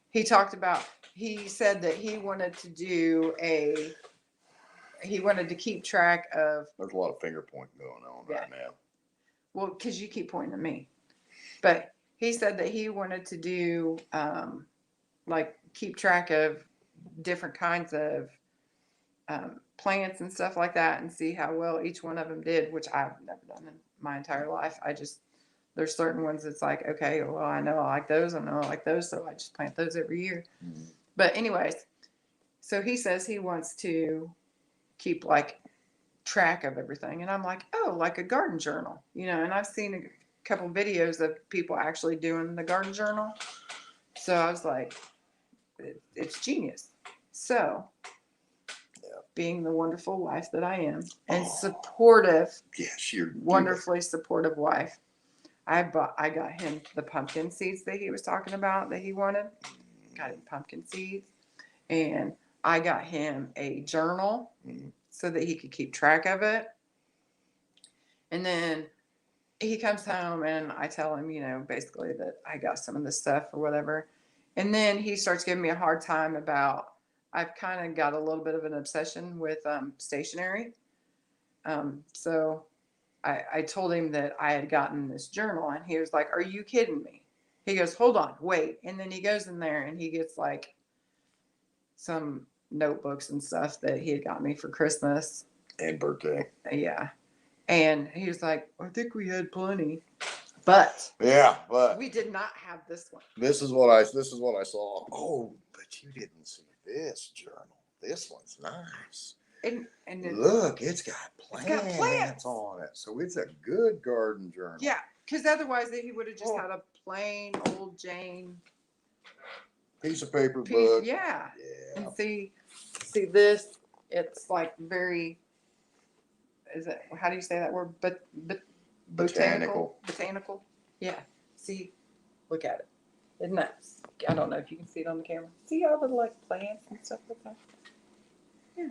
He talked about. He said that he wanted to do a. He wanted to keep track of. There's a lot of finger pointing going on right now. Well, because you keep pointing at me, but he said that he wanted to do like keep track of different kinds of plants and stuff like that, and see how well each one of them did, which I've never done in my entire life. There's certain ones that's like, okay, well, I know I like those, I know I like those, so I just plant those every year. Mm-hmm. But anyways, so he says he wants to keep like track of everything, and I'm like, oh, like a garden journal, you know. And I've seen a couple videos of people actually doing the garden journal, so I was like, it's genius. So being the wonderful wife that I am, and supportive, yes, you're wonderfully supportive wife, I got him the pumpkin seeds that he was talking about that he wanted. Got him pumpkin seeds, and I got him a journal so that he could keep track of it. And then he comes home, and I tell him, you know, basically that I got some of this stuff or whatever. And then he starts giving me a hard time about, I've kind of got a little bit of an obsession with stationery. So I told him that I had gotten this journal, and he was like, are you kidding me? He goes, hold on, wait. And then he goes in there and he gets like some notebooks and stuff that he had got me for Christmas. And birthday. Yeah. And he was like, I think we had plenty. But we did not have this one. This is what I saw. Oh, but you didn't see this journal. This one's nice. And look, it's got plants on it. So it's a good garden journal. Yeah, because otherwise he would have just had a plain old Jane piece of paper book. Yeah. And see this, it's like very, is it, how do you say that word? But botanical. Yeah. See, look at it. Isn't that, I don't know if you can see it on the camera. See all the like plants and stuff like that? Yeah.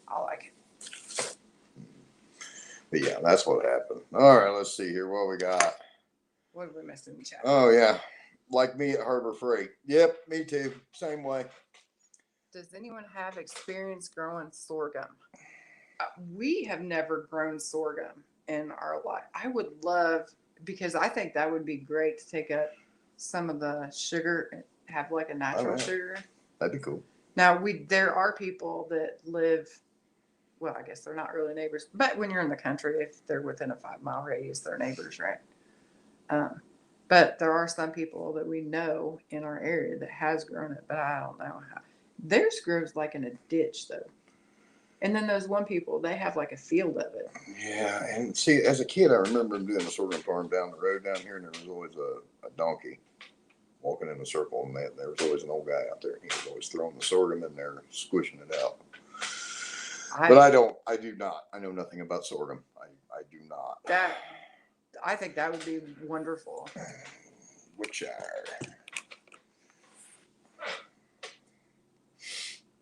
I like it. But yeah, that's what happened. All right, let's see here. What we got? What did we miss in the chat? Oh, yeah. Like me at Harbor Freight. Yep, me too. Same way. Does anyone have experience growing sorghum? We have never grown sorghum in our life. I would love, because I think that would be great to take up some of the sugar and have like a natural sugar. That'd be cool. Now, there are people that live, well, I guess they're not really neighbors, but when you're in the country, if they're within a 5-mile radius, they're neighbors, right? But there are some people that we know in our area that has grown it, but I don't know how. Theirs grows like in a ditch, though. And then those one people, they have like a field of it. Yeah, and see, as a kid, I remember doing a sorghum farm down the road down here, and there was always a donkey walking in a circle, and there was always an old guy out there. He was always throwing the sorghum in there, squishing it out. But I do not. I know nothing about sorghum. I do not. I think that would be wonderful. Woodshire.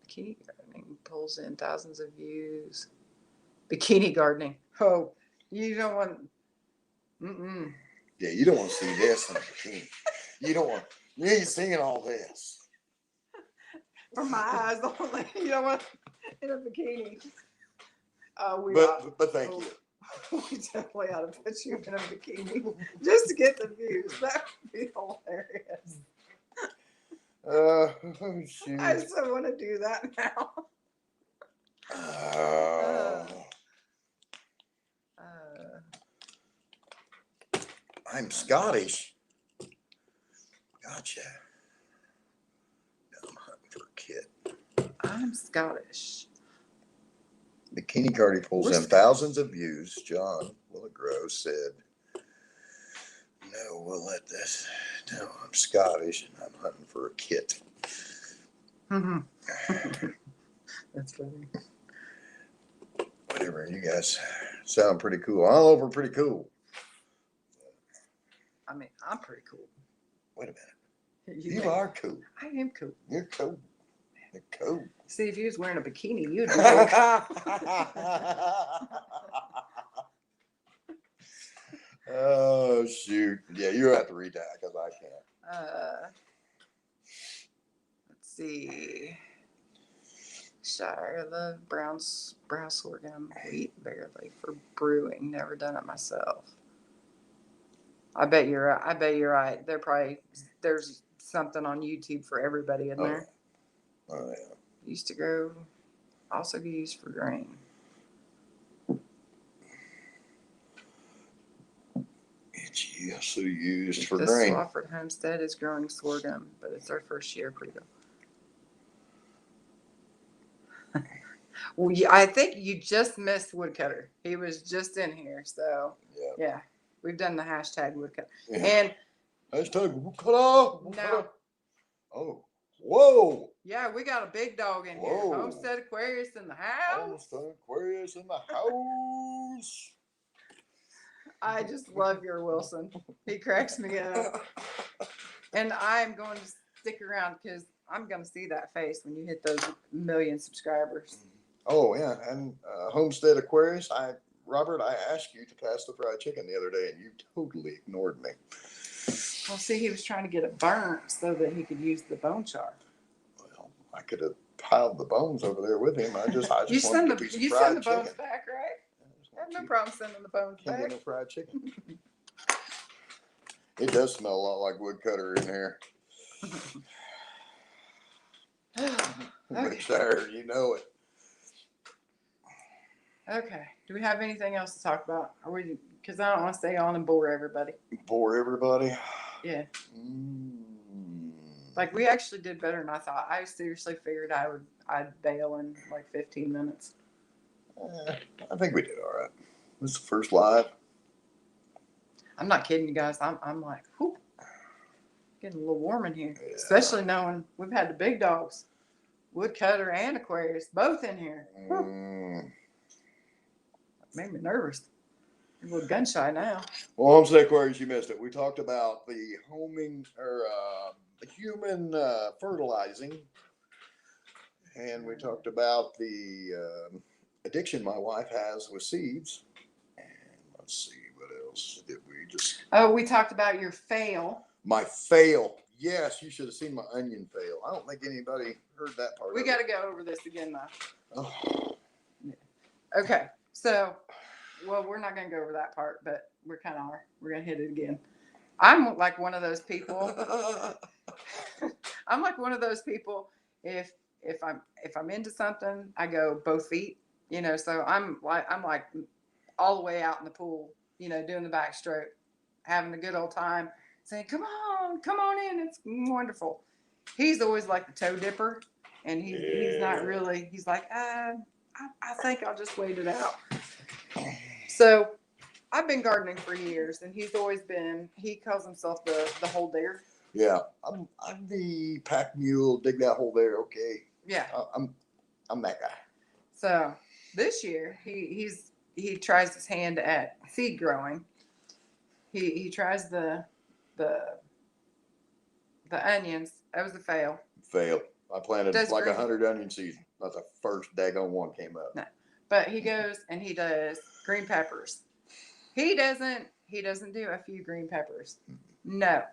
Bikini gardening pulls in thousands of views. Bikini gardening. Oh, you don't want. Yeah, you don't want to see this in a bikini. You ain't seeing all this. For my eyes only. You don't want in a bikini. But thank you. We definitely ought to put you in a bikini just to get the views. That would be hilarious. Oh, shoot. I so want to do that now. I'm Scottish. Gotcha. Now I'm hunting for a kid. I'm Scottish. Bikini Cardi pulls We're in thousands of views. John Willigro said, "No, we'll let this. No, I'm Scottish and I'm hunting for a kit." That's funny. Whatever, you guys sound pretty cool. All over pretty cool. I mean, I'm pretty cool. Wait a minute. You You think- are cool. I am cool. You're cool. You're cool. See, if you was wearing a bikini, you'd be like, Oh shoot! Yeah, you have to read that because I can't. let's see. Shire the brown sorghum wheat barley for brewing. Never done it myself. I bet you're right. I bet you're right. There's something on YouTube for everybody in there. Oh yeah. Used to grow, also get used for grain. It's also used for The grain. Swafford homestead is growing sorghum, but it's our first year. Pretty good. Well, I think you just missed woodcutter. He was just in here, so yeah, we've done the hashtag woodcutter. Yeah. And Hashtag woodcutter. now, Oh, whoa! yeah, we got a big dog in here. Whoa. Homestead Aquarius in the house. Homestead Aquarius in the house. I just love your Wilson. He cracks me up. And I'm going to stick around because I'm going to see that face when you hit those 1 million subscribers. Oh yeah, and Homestead Aquarius. Robert, I asked you to pass the fried chicken the other day, and you totally ignored me. Well, see, he was trying to get it burnt so that he could use the bone char. Well, I could have piled the bones over there with him. I just You wanted send to the get some you fried send the bones chicken. back, right? I I have no problem sending the bones Can't back. get no fried chicken. It does smell a lot like woodcutter in here. Okay. Shire, you know it. Okay. Do we have anything else to talk about? Are we? Because I don't want to stay on and bore everybody. Bore everybody. Yeah. Mm. Like we actually did better than I thought. I seriously figured I'd bail in like 15 minutes. I think we did all right. This is the first live. I'm not kidding you guys. I'm like, whew, getting a little warm in here. Yeah. Especially knowing we've had the big dogs, woodcutter and Aquarius, both in here. Made me nervous. I'm a little gun shy now. Well, Homestead Aquarius, you missed it. We talked about the the human fertilizing, and we talked about the addiction my wife has with seeds. And let's see, what else did we just? Oh, we talked about your fail. My fail. Yes, you should have seen my onion fail. I don't think anybody heard that part. We got to go over this again, though. Oh. Okay, so, well, we're not going to go over that part, but we're kind of are. We're going to hit it again. I'm like one of those people. I'm like one of those people. If I'm into something, I go both feet. You know, so I'm like all the way out in the pool. You know, doing the backstroke, having a good old time, saying, come on in. It's wonderful. He's always like the toe dipper, and he's not really. He's like, I think I'll just wait it out. So I've been gardening for years, and he's always been. He calls himself the hole digger. Yeah, I'm the pack mule. Dig that hole there, okay? Yeah, I'm that guy. So this year he tries his hand at seed growing. He tries the onions. That was a fail. Failed. I planted Does like green- 100 onion seeds. Not the first daggone one came up. No. But he goes and he does green peppers. He doesn't do a few green peppers. No.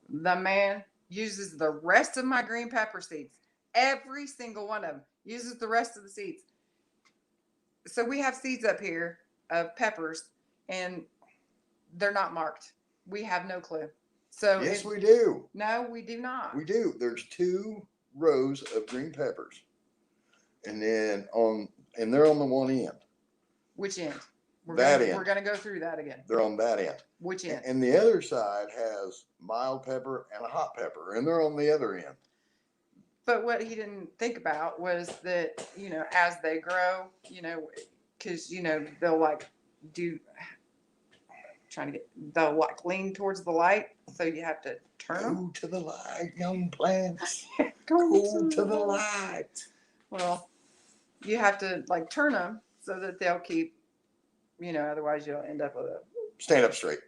The man uses the rest of my green pepper seeds. Every single one of them uses the rest of the seeds. So we have seeds up here of peppers and they're not marked. We have no clue. So Yes, we do. No, we do not. We do. There's 2 rows of green peppers, and then they're on the one end. Which end? We're that gonna, end. we're gonna go through that again. They're on that end. Which end? And the other side has mild pepper and a hot pepper, and they're on the other end. But what he didn't think about was that, you know, as they grow, you know, because, you know, they'll like do, trying to get, they'll like lean towards the light. So you have to turn them. Go to the light, young plants. Go Go to the light. Well, you have to like turn them so that they'll keep, you know, otherwise you'll end up with a, Stand up straight.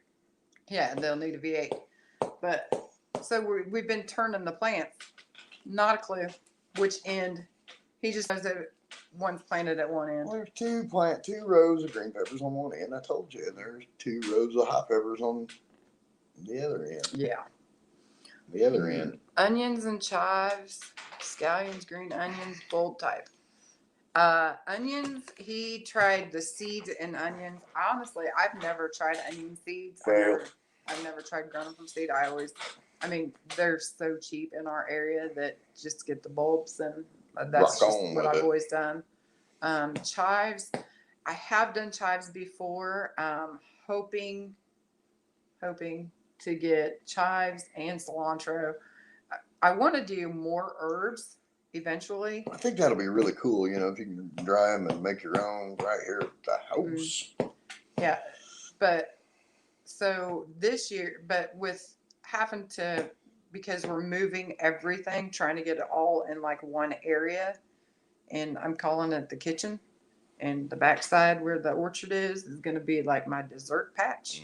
yeah, they'll need a V8. But so we've been turning the plants. Not a clue which end. He just knows that one's planted at one end. Well, there's two rows of green peppers on one end. I told you, and there's 2 rows of hot peppers on the other end. Yeah. The other end. Onions and chives, scallions, green onions, bold type. Onions, he tried the seeds in onions. Honestly, I've never tried onion seeds. Fail. I've never tried growing them from seed. I mean, they're so cheap in our area that just get the bulbs, and that's Rock just on what with I've it. always done. Chives, I have done chives before, hoping to get chives and cilantro. I want to do more herbs eventually. I think that'll be really cool, you know, if you can dry them and make your own right here at the house. Yeah, but so this year, but with having to, because we're moving everything, trying to get it all in like one area, and I'm calling it the kitchen, and the backside where the orchard is going to be like my dessert patch,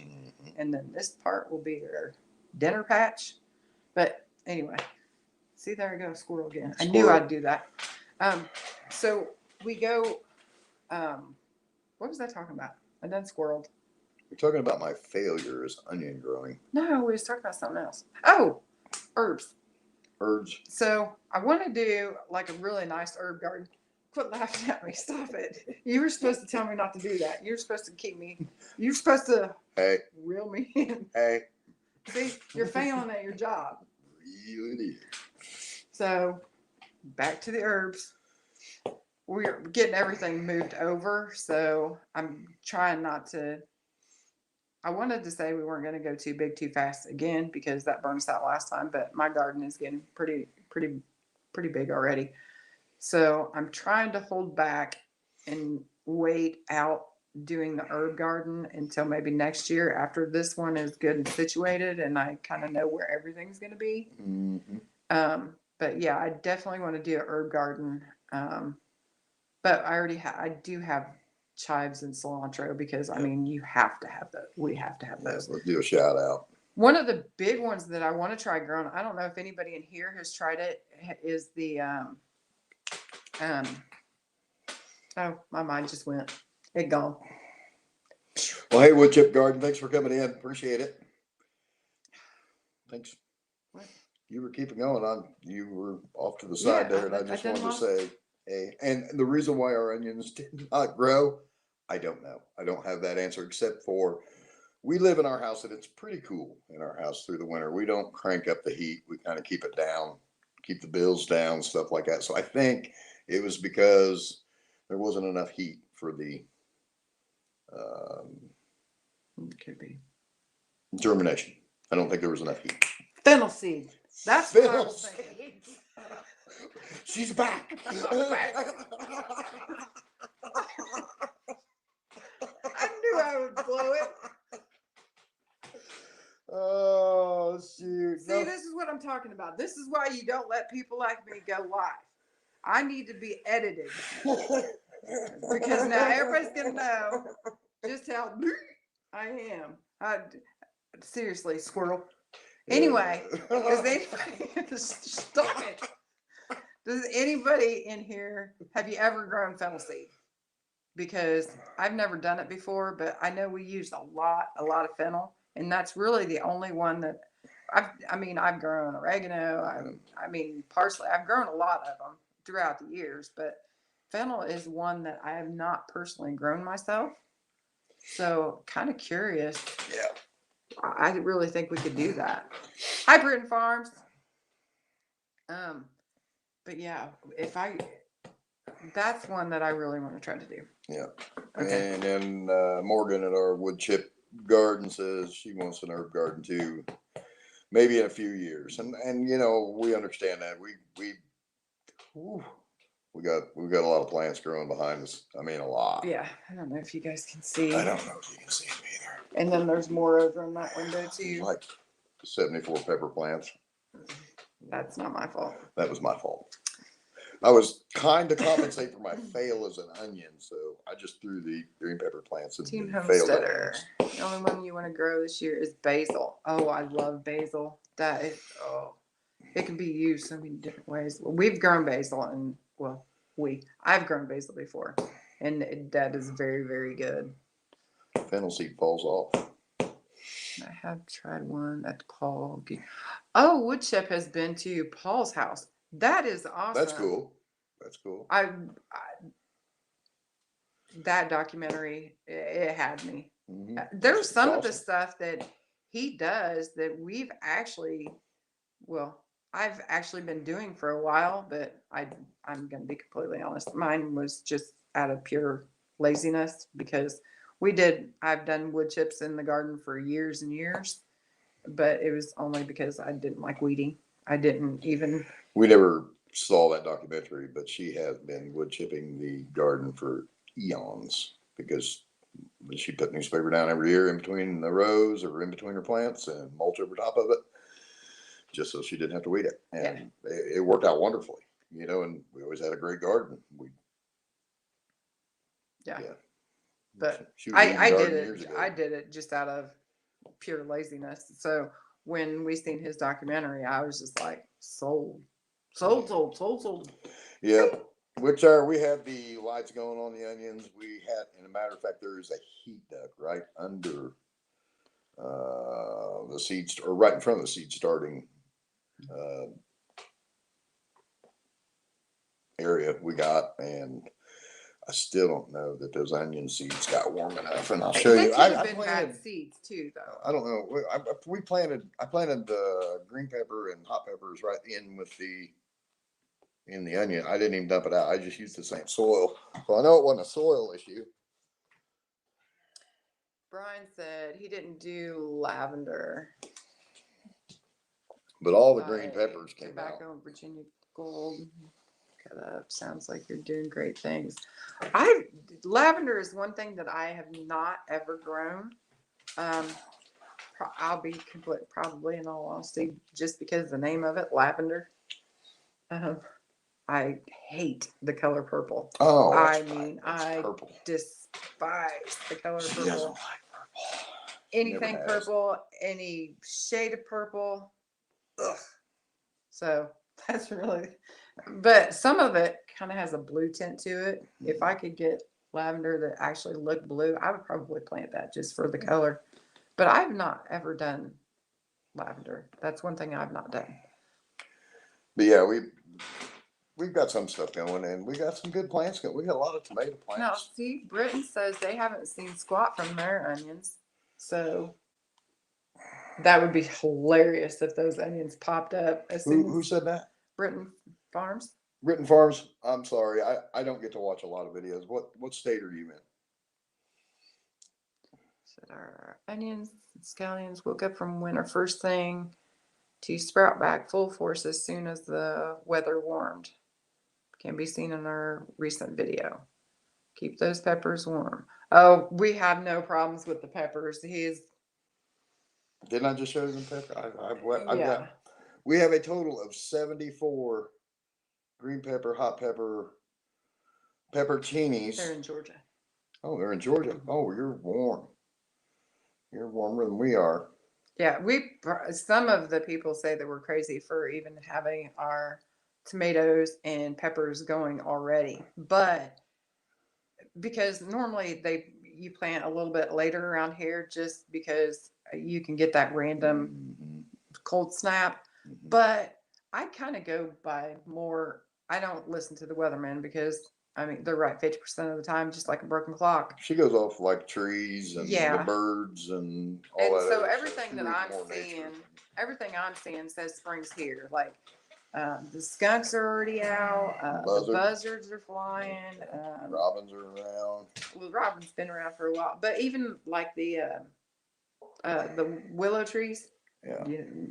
and then this part will be our dinner patch. But anyway, see, there I go, squirrel again. I knew I'd do that. So we go. What was I talking about? I done squirreled. You're talking about my failure as onion growing. No, we was talking about something else. Oh, herbs. Herbs. So I want to do like a really nice herb garden. Quit laughing at me. Stop it. You were supposed to tell me not to do that. You're supposed to keep me. You're supposed to reel me in. Hey. See, you're failing at your job. Really is. So back to the herbs. We're getting everything moved over. So I'm trying not to. I wanted to say we weren't going to go too big too fast again because that burned us out last time, but my garden is getting pretty big already. So I'm trying to hold back and wait out doing the herb garden until maybe next year after this one is good and situated and I kind of know where everything's going to be. Mm-hmm. But yeah, I definitely want to do a herb garden. But I do have chives and cilantro because I mean you have to have those. We have to have those. Let's do a shout out. One of the big ones that I want to try growing, I don't know if anybody in here has tried it, is the oh, my mind just went. It gone. Well, hey, Wood Chip Garden, thanks for coming in. Appreciate it. Thanks. What? You were keeping going. You were off to the side there, and I just wanted to say, hey, and the reason why our onions did not grow, I don't know. I don't have that answer except for we live in our house and it's pretty cool in our house through the winter. We don't crank up the heat. We kind of keep it down, keep the bills down, stuff like that. So I think it was because there wasn't enough heat for the Could be germination. I don't think there was enough heat. fennel seed. That's what I was thinking. She's back. I knew I would blow it. Oh, shoot. See, this is what I'm talking about. This is why you don't let people like me go live. I need to be edited. Because now everybody's going to know just how I am. Seriously, squirrel. Anyway, does anybody stop it? Does anybody in here, have you ever grown fennel seed? Because I've never done it before, but I know we use a lot of fennel, and that's really the only one that I've grown oregano. I mean parsley. I've grown a lot of them throughout the years, but fennel is one that I have not personally grown myself. So kind of curious. Yeah. I really think we could do that. Hi, Britain Farms. But yeah, if I That's one that I really want to try to do. Yeah. Okay. And then Morgan at our wood chip garden says she wants an herb garden too, maybe in a few years. And you know, we understand that. Whew, we got a lot of plants growing behind us. I mean, a lot. Yeah, I don't know if you guys can I see. don't know if you can see them either. And then there's more over in that window There's too. like 74 pepper plants. That's not my fault. That was my fault. I was kind to compensate for my fail as an onion, so I just threw the green pepper plants in Team the failed Homesteader. onions. The only one you want to grow this year is basil. Oh, I love basil. That is, oh, it can be used so many different ways. Well, we've grown basil, and well, I've grown basil before, and that is very, very good. Fennel seed falls off. I have tried one at Paul. Oh, Woodchip has been to Paul's house. That is awesome. That's cool. That's cool. I that documentary, it had me. Mm-hmm. There's some awesome. Of the stuff that he does that we've actually, well, I've actually been doing for a while, but I'm going to be completely honest. Mine was just out of pure laziness because I've done wood chips in the garden for years and years, but it was only because I didn't like weeding. I didn't even. We never saw that documentary, but she has been wood chipping the garden for eons because she put newspaper down every year in between the rows or in between her plants and mulch over top of it, just so she didn't have to weed it. And it worked out wonderfully, you know. And we always had a great garden. Yeah. But she I did it. I did it just out of pure laziness. So when we seen his documentary, I was just like, sold. Yep. We had the lights going on the onions. We had, and a matter of fact, there is a heat duct right under the seeds, or right in front of the seed starting area we got, and I still don't know that those onion seeds got warm enough. And I'll show you. I planted bad seeds too, though. I don't know. I planted green pepper and hot peppers right in with the onion. I didn't even dump it out. I just used the same soil. So I know it wasn't a soil issue. Brian said he didn't do lavender. But all the green peppers came out. Tobacco, Virginia Gold. Cut up. Sounds like you're doing great things. Lavender is one thing that I have not ever grown. I'll be probably in all honesty, just because the name of it, lavender. I hate the color purple. Oh, I mean, I purple. Despise the color she purple. Doesn't like purple. Anything purple, any shade of purple. Ugh. So that's really, but some of it kind of has a blue tint to it. If I could get lavender that actually looked blue, I would probably plant that just for the color. But I've not ever done lavender. That's one thing I've not done. But yeah, we've got some stuff going, and we got some good plants going. We got a lot of tomato plants. Now, see, Britain says they haven't seen squat from their onions. So that would be hilarious if those onions popped up. Who said that? Britain Farms. Britain Farms. I'm sorry, I don't get to watch a lot of videos. What state are you in? Said our onions and scallions woke up from winter first thing to sprout back full force as soon as the weather warmed. Can be seen in our recent video. Keep those peppers warm. Oh, we have no problems with the peppers. Didn't I just show you the pepper? I've got. We have a total of 74 green pepper, hot pepper, pepperoncinis. They're in Georgia. Oh, they're in Georgia. Oh, you're warm. You're warmer than we are. Yeah, some of the people say that we're crazy for even having our tomatoes and peppers going already, but because normally you plant a little bit later around here just because you can get that random cold snap. But I kind of go by more. I don't listen to the weatherman because I mean they're right 50% of the time, just like a broken clock. She goes off like trees and the birds and all that. So everything that I'm seeing, everything I'm seeing says spring's here. Like The skunks are already out. The Buzzard. buzzards are flying. Robins are around. Well, robin's been around for a while, but even like the willow trees. Yeah.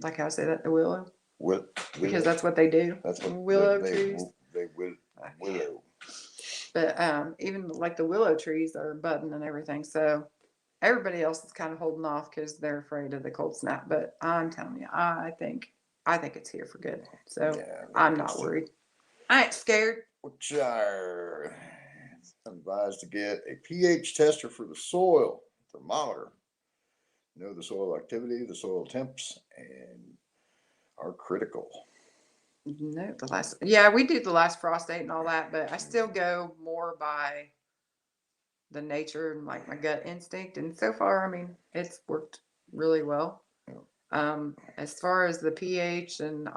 Like how I say that, the willow. Willow. Because that's what they do. That's what willow trees. They willow. But even like the willow trees are budding and everything. So everybody else is kind of holding off because they're afraid of the cold snap. But I'm telling you, I think it's here for good. So yeah, I'm not worried. I ain't scared. Which are advised to get a pH tester for the soil, thermometer. Know the soil activity, the soil temps, and are critical. No, we do the last frost date and all that, but I still go more by the nature and like my gut instinct. And so far, I mean, it's worked really well. As far as the pH and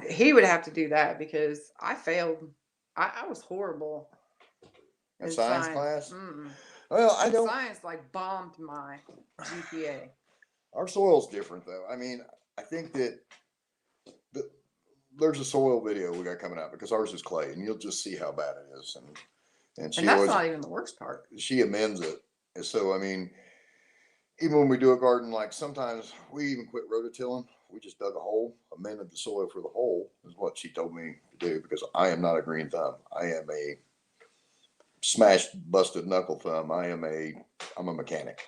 he would have to do that because I failed. I was horrible in science class. Well, I don't. Science like bombed my GPA. Our soil's different though. I mean, I think that there's a soil video we got coming out because ours is clay, and you'll just see how bad it is. And that's always, not even the worst part. She amends it. And so I mean, even when we do a garden, like sometimes we even quit rototilling. We just dug a hole, amended the soil for the hole, is what she told me to do because I am not a green thumb. I am a smashed, busted knuckle thumb. I'm a mechanic.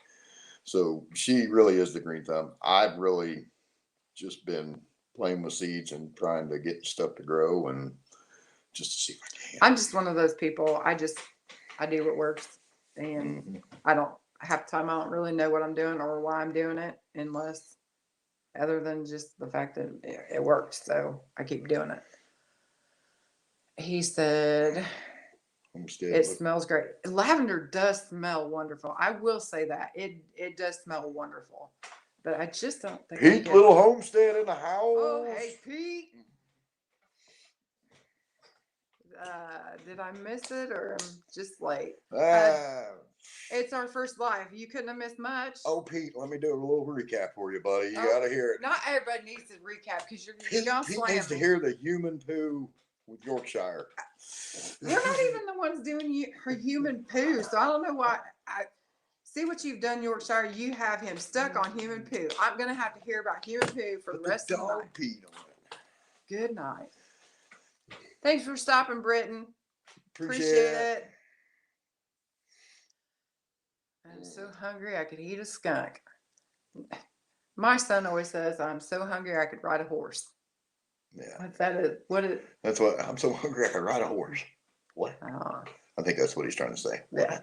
So she really is the green thumb. I've really just been playing with seeds and trying to get stuff to grow and just to see if I can. I'm just one of those people. I do what works, and I don't half the time I don't really know what I'm doing or why I'm doing it unless other than just the fact that it works. So I keep doing it. He said it smells great. Lavender does smell wonderful. I will say that it does smell wonderful, but I just don't think Pete, little homestead in the house. Oh, hey Pete. Did I miss it or I'm just late? It's our first live. You couldn't have missed much. Oh, Pete, let me do a little recap for you, buddy. You got to hear it. Not everybody needs to recap because you're Pete needs to hear the human poo with Yorkshire. We're not even the ones doing her human poo, so I don't know why. I see what you've done, Yorkshire. You have him stuck on human poo. I'm gonna have to hear about human poo for the rest of the night. Peed on it. Good night. Thanks for stopping, Britton. Appreciate it. I'm so hungry I could eat a skunk. My son always says, I'm so hungry I could ride a horse. Yeah. That's what I'm so hungry I could ride a horse. What? I think that's what he's trying to say. Yeah.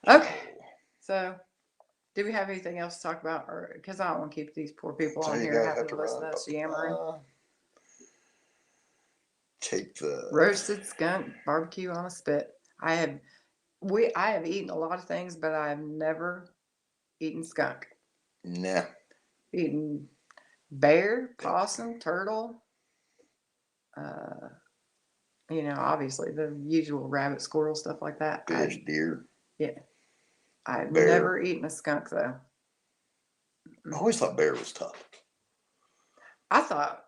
Okay. So, do we have anything else to talk about? Or because I don't want to keep these poor people on here having to listen to us yammering. Take the roasted skunk barbecue on a spit. I have eaten a lot of things, but I have never eaten skunk. Nah. Eaten bear, possum, turtle. Obviously the usual rabbit, squirrel, stuff like that. Fish, deer. Yeah. I've never eaten a skunk though. I always thought bear was tough. I thought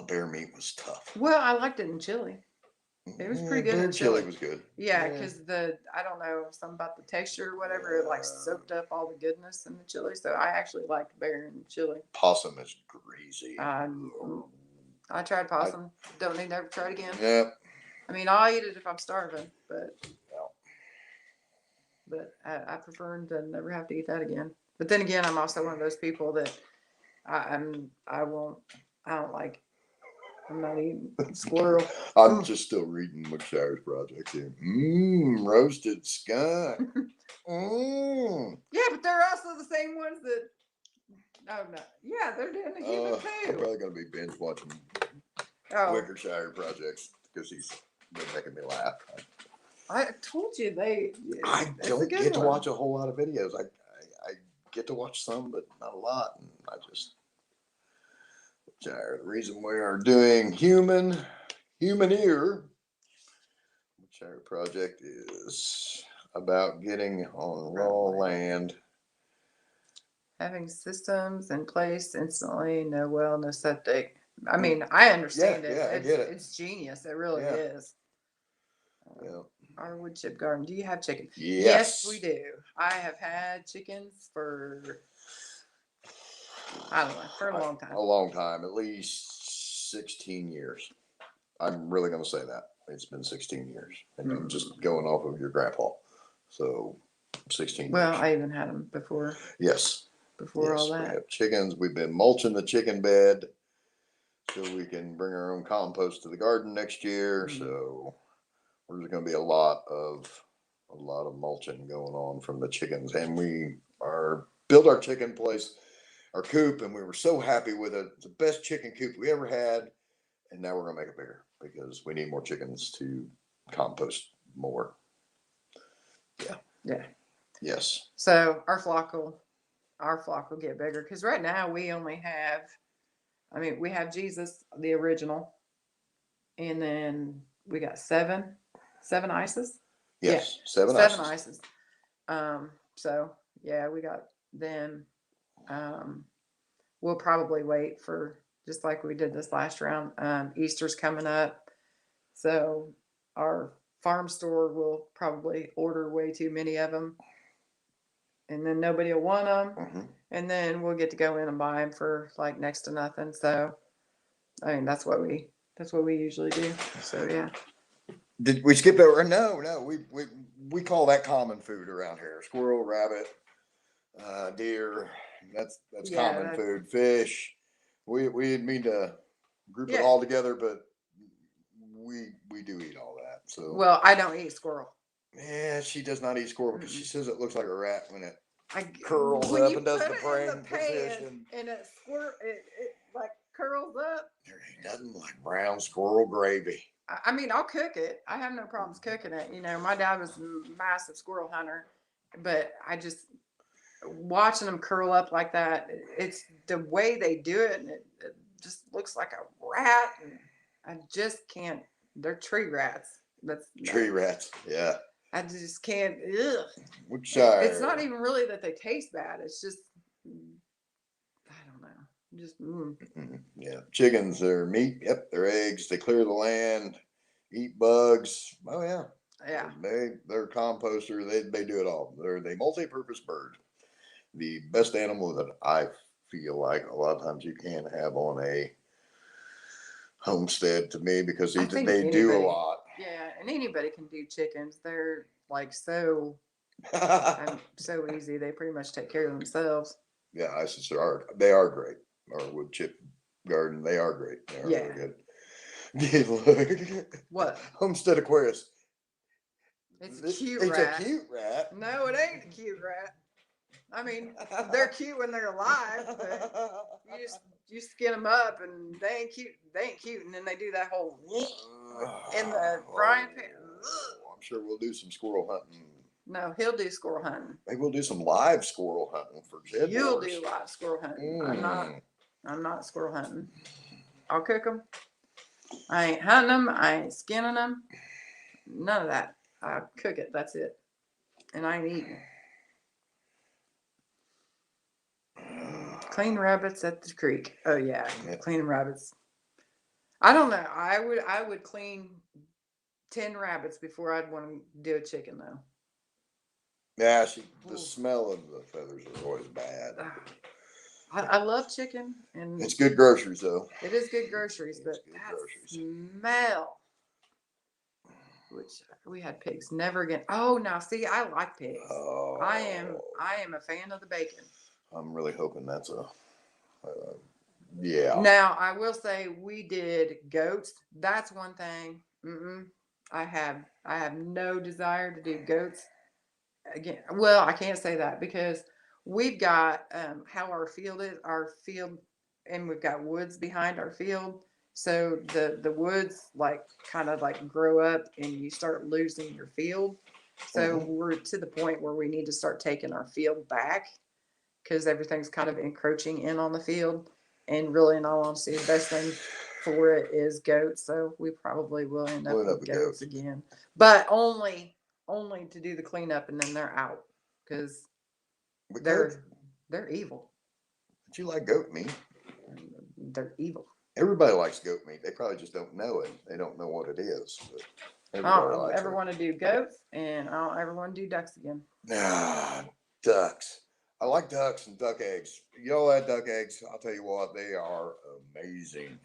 bear meat was tough. Well, I liked it in chili. It was pretty good in chili. Was good. Yeah, because I don't know, something about the texture or whatever, it like soaked up all the goodness in the chili. So I actually liked bear and chili. Possum is greasy. I tried possum. Don't need to ever try it again. Yep. I mean, I'll eat it if I'm starving, but I prefer to never have to eat that again. But then again, I'm also one of those people that I'm not eating squirrel. I'm just still reading McShire's project here. Roasted skunk. Yeah, but they're also the same ones that. Oh no! Yeah, they're doing the human poo. I'm probably gonna be binge watching Wickershire projects because he's been making me laugh. I told you I don't get to watch a whole lot of videos. I get to watch some, but not a lot, and I just. The reason we are doing human ear, which our project is about getting on raw land having systems in place instantly, no well, no septic. I mean, I understand it. Yeah, I get it. It's genius. It really Yeah. is. Yeah. Our wood chip garden. Do you have chicken? Yes, we Yes. do. I have had chickens for I don't know for a long time. A long time, at least 16 years. I'm really going to say that. It's been 16 years. And I'm just going off of your grandpa. So 16 Well, years. I even had them before. Yes. Before all We that. have chickens. We've been mulching the chicken bed so we can bring our own compost to the garden next year. So there's going to be a lot of mulching going on from the chickens, and we are built our chicken place, our coop, and we were so happy with it. It's the best chicken coop we ever had, and now we're going to make it bigger because we need more chickens to compost more. Yeah. Yes. So our flock will get bigger because right now we only have. I mean, we have Jesus, the original, and then we got seven ices. Yes. Yeah, seven ices. ices. So yeah, we got them. We'll probably wait for just like we did this last round. Easter's coming up, so our farm store will probably order way too many of them, and then nobody will want them, and then we'll get to go in and buy them for like next to nothing. So, I mean, that's what we usually do. So yeah. Did we skip over? No. We call that common food around here. Squirrel, rabbit, deer. That's common food. Fish. We didn't mean to group it all together, but we do eat all that. So well, I don't eat squirrel. Yeah, she does not eat squirrel because she says it looks like a rat when it curls up and does the praying position. And it like curls up. There ain't nothing like brown squirrel gravy. I mean, I'll cook it. I have no problems cooking it. You know, my dad was a massive squirrel hunter, but I just watching them curl up like that. It's the way they do it, and it just looks like a rat. And I just can't. They're tree rats. That's tree rats. Yeah. I just can't. Ugh. Which it's not even really that they taste bad. It's just I don't know. Just yeah. Chickens are meat. Yep, they're eggs. They clear the land, eat bugs. Oh yeah. Yeah. They're composter. They do it all. They're multi-purpose bird. The best animal that I feel like a lot of times you can have on a homestead to me because they do a lot. Yeah, and anybody can do chickens. They're like so easy. They pretty much take care of themselves. Yeah, they are great. Our wood chip garden, they are great. They are really good. What? Homestead Aquarius. It's a cute rat. It's a cute rat. No, it ain't a cute rat. I mean, they're cute when they're alive, but you skin them up and they ain't cute. They ain't cute, and then they do that whole in the frying pan. I'm sure we'll do some squirrel hunting. No, he'll do squirrel hunting. Maybe we'll do some live squirrel hunting for Jed. You'll do live squirrel hunting. I'm not squirrel hunting. I'll cook them. I ain't hunting them. I ain't skinning them. None of that. I cook it. That's it. And I ain't eating. Clean rabbits at the creek. Oh yeah, cleaning rabbits. I don't know. I would clean 10 rabbits before I'd want to do a chicken though. Yeah, the smell of the feathers is always bad. I love chicken, and it's good groceries though. It is good groceries, but that smell. Which we had pigs. Never again. Oh, now see, I like pigs. Oh. I am a fan of the bacon. I'm really hoping that's yeah. Now I will say we did goats. That's one thing. I have no desire to do goats again. Well, I can't say that because we've got how our field is. Our field, and we've got woods behind our field. So the woods like kind of like grow up and you start losing your field. So we're to the point where we need to start taking our field back because everything's kind of encroaching in on the field. And really, in all honesty, the best thing for it is goats. So we probably will end up with goats again, but only to do the cleanup and then they're out because they're They're evil. But you like goat meat. They're evil. Everybody likes goat meat. They probably just don't know it. They don't know what it is. But I everybody don't likes ever it. want to do goats, and I don't ever want to do ducks again. Ah, ducks. I like ducks and duck eggs. You know that duck eggs? I'll tell you what, they are amazing.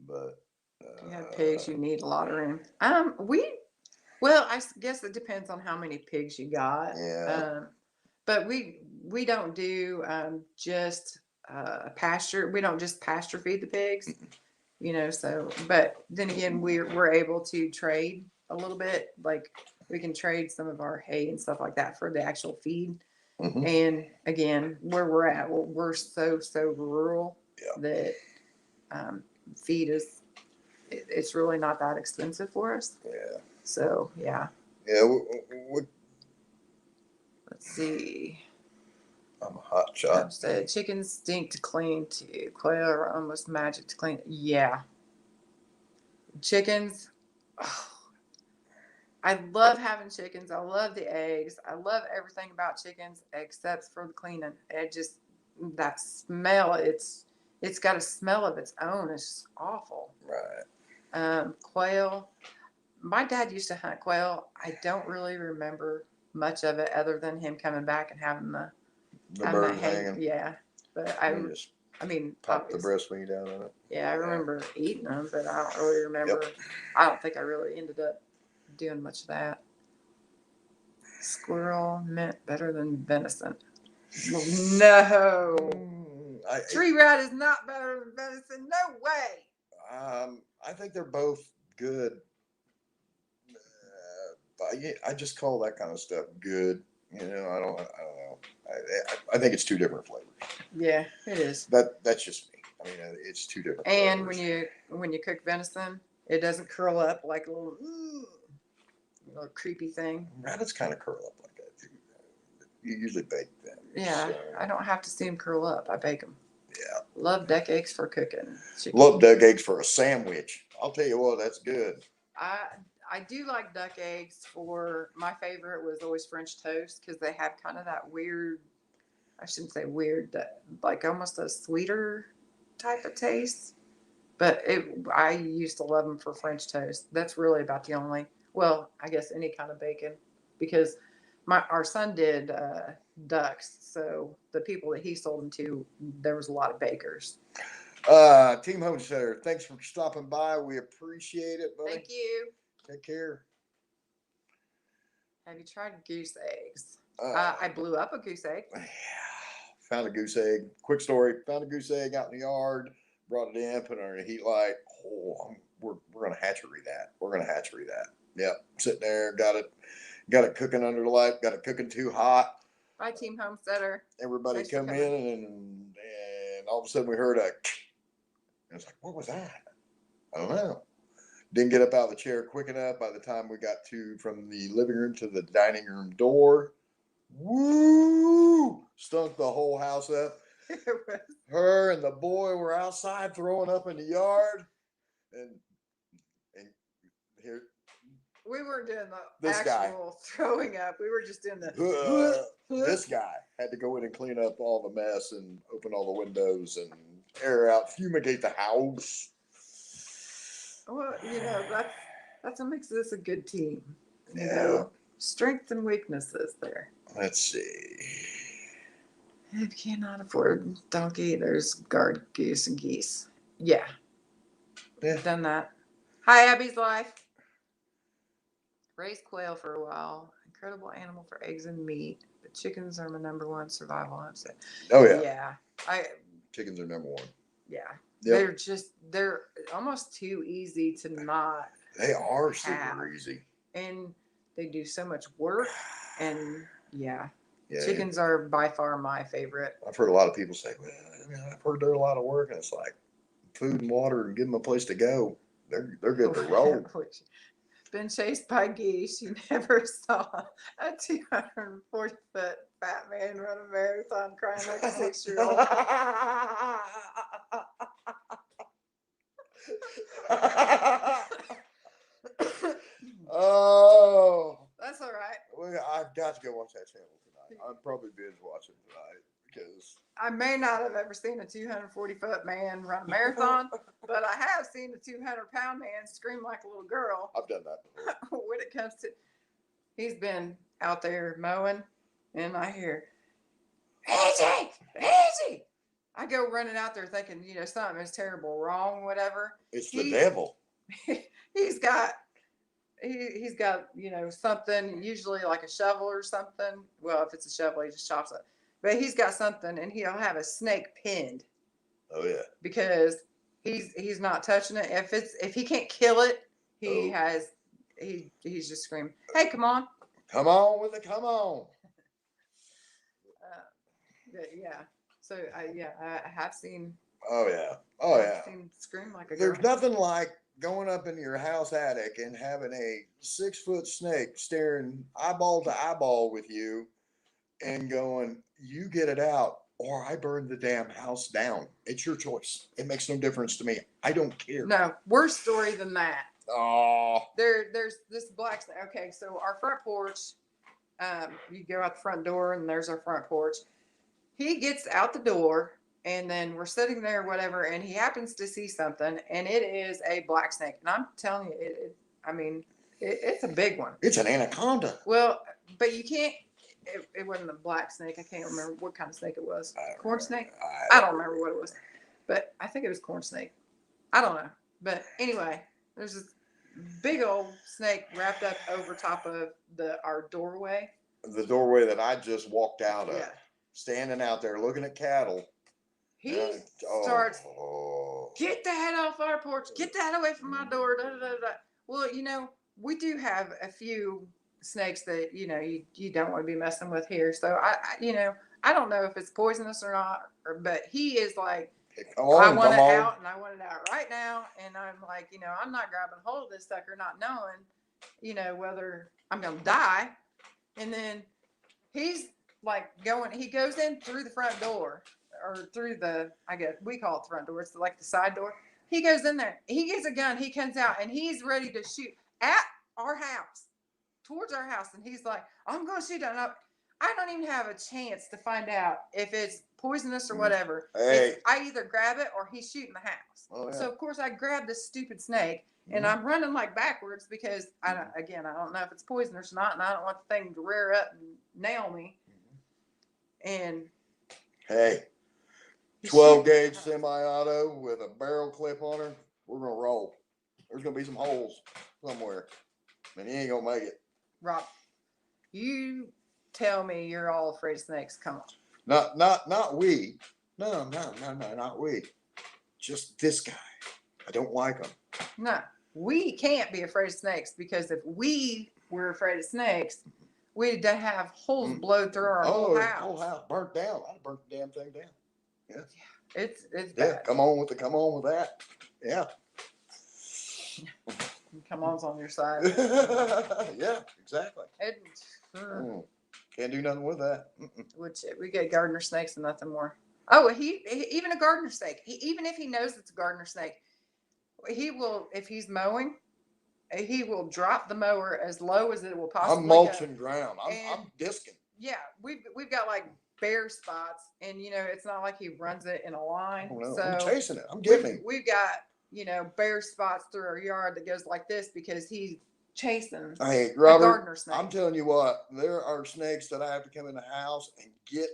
But If you have pigs, you need a lot of room. Well, guess it depends on how many pigs you got. yeah, But we don't do just pasture. We don't just pasture feed the pigs, you know. So, but then again, we're able to trade a little bit. Like we can trade some of our hay and stuff like that for the actual feed. hmm And again, where we're at, we're so rural yeah, that feed is it's really not that expensive for us. yeah, So yeah, yeah. let's see. I'm a hot Tom shot. said chickens stink to clean too. Quail are almost magic to clean. Yeah, chickens. Oh, I love having chickens. I love the eggs. I love everything about chickens except for the cleaning. It just that smell. It's got a smell of its own. It's just awful. Right. Quail. My dad used to hunt quail. I don't really remember much of it other than him coming back and having The having that birds hay. hanging. Yeah, but You just I mean, pop the obviously. breast meat out of it. Yeah, I remember eating them, but I don't really remember. Yep. I don't think I really ended up doing much of that. Squirrel mint better than venison. No. Tree rat is not better than venison. No way. I think they're both good. I just call that kind of stuff good. You know, I don't know. I think it's two different flavors. Yeah, it is. That's just me. I mean, it's two different. And flavors. when you cook venison, it doesn't curl up like a little creepy thing. Rabbits kind of curl up like that too. You usually bake them. Yeah, so. I don't have to see them curl up. I bake them. Yeah. Love duck eggs for cooking. Chicken. Love duck eggs for a sandwich. I'll tell you what, that's good. I do like duck eggs for my favorite was always French toast because they have kind of that weird, I shouldn't say weird, like almost a sweeter type of taste. But I used to love them for French toast. That's really about the only, well, I guess any kind of bacon because our son did ducks. So the people that he sold them to, there was a lot of bakers. Team Homesteader, thanks for stopping by. We appreciate it, buddy. Thank you. Take care. Have you tried goose eggs? I blew up a goose egg. Found a goose egg. Quick story. Found a goose egg out in the yard. Brought it in. Put it on a heat light. Oh, we're gonna hatchery that. We're gonna hatchery that. Yep. Sitting there. Got it cooking under the light. Got it cooking too hot. Bye, Team Homesteader. Everybody come in and all of a sudden we heard a. And it's like, what was that? I don't know. Didn't get up out of the chair quick enough. By the time we got from the living room to the dining room door, woo! Stunk the whole house up. Her and the boy were outside throwing up in the yard, and here we weren't doing the actual throwing up. We were just doing the. This guy had to go in and clean up all the mess and open all the windows and air out, fumigate the house. Well, that's what makes this a good team. You Yeah. know, strengths and weaknesses there. Let's see. If you cannot afford donkey, there's guard goose and geese. Yeah. Done that. Hi, Abby's life. Raised quail for a while. Incredible animal for eggs and meat. But chickens are my number one survival upset. Oh yeah. Yeah. Chickens are number one. Yeah. Yep. They're almost too easy to not. They are super easy. And they do so much work. And yeah. Chickens are by far my favorite. I've heard a lot of people say, well, I've heard they're a lot of work. And it's like food and water and give them a place to go. They're good to roll. Been chased by geese. You never saw a 240-foot fat man run a marathon crying like a 6-year-old. Oh, that's all right. Well, I've got to go watch that channel tonight. I'll probably binge watching tonight because may not have ever seen a 240-foot man run a marathon, but I have seen a 200-pound man scream like a little girl. I've done that before. When it comes to, he's been out there mowing, and I hear, easy, easy. I go running out there thinking, something is terrible wrong, whatever. It's the devil. He's got something, usually like a shovel or something. Well, if it's a shovel, he just chops it. But he's got something, and he'll have a snake pinned. Oh yeah. Because he's not touching it. If he can't kill it, he's just screaming, "Hey, come on!" Come on with it. Come on. Yeah. So I have seen. Oh yeah. Oh yeah. I've seen scream like a girl. There's nothing like going up in your house attic and having a 6-foot snake staring eyeball to eyeball with you and going, you get it out or I burn the damn house down. It's your choice. It makes no difference to me. I don't care. No, worse story than that. Oh. There's this black snake. Okay, so our front porch, you go out the front door and there's our front porch. He gets out the door and then we're sitting there, whatever, and he happens to see something, and it is a black snake. And I'm telling you, it's a big one. It's an anaconda. Well, but you can't. It wasn't a black snake. I can't remember what kind of snake it was. Corn snake? I don't remember what it was, but I think it was corn snake. I don't know. But anyway, there's this big old snake wrapped up over top of our doorway. The doorway that I just walked out of. Yeah. Standing out there looking at cattle. He starts, get that off our porch. Get that away from my door. Da, da, da, da. Well, we do have a few snakes that, you don't want to be messing with here. So, I don't know if it's poisonous or not, but he is like, I want it out and I want it out right now. And I'm like, I'm not grabbing hold of this sucker, not knowing, whether I'm going to die. And then he's like he goes in through the front door or through I guess we call it the front door. It's like the side door. He goes in there. He gets a gun. He comes out and he's ready to shoot at our house, towards our house. And he's like, I'm going to shoot it. I don't even have a chance to find out if it's poisonous or whatever. Hey. I either grab it or he's shooting the house. Oh, yeah. So, of course, I grab this stupid snake. And I'm running like backwards because I don't know if it's poisonous or not, and I don't want the thing to rear up and nail me. And hey, 12 gauge semi-auto with a barrel clip on her, we're gonna roll. There's gonna be some holes somewhere, and he ain't gonna make it. Rob, you tell me you're all afraid of snakes. Come on. Not we. No, not we. Just this guy. I don't like him. No, we can't be afraid of snakes because if we were afraid of snakes, we'd have holes blowed through our whole house. Whole house burnt down. I'd burnt the damn thing down. Yeah. It's bad. Yeah, come on with that. Yeah. Come on's on your side. Yeah, exactly. Can't do nothing with that. Which we get gardener snakes and nothing more. Oh, he even a gardener snake. Even if he knows it's a gardener snake, he will, if he's mowing, he will drop the mower as low as it will possibly I'm mulching ground. I'm disking. Yeah, we've got like bare spots, and it's not like he runs it in a line. Oh, no, so I'm chasing it. I'm getting him. We've got bare spots through our yard that goes like this because he's chasing Hey, Robert, a gardener snake. I'm telling you what, there are snakes that I have to come in the house and get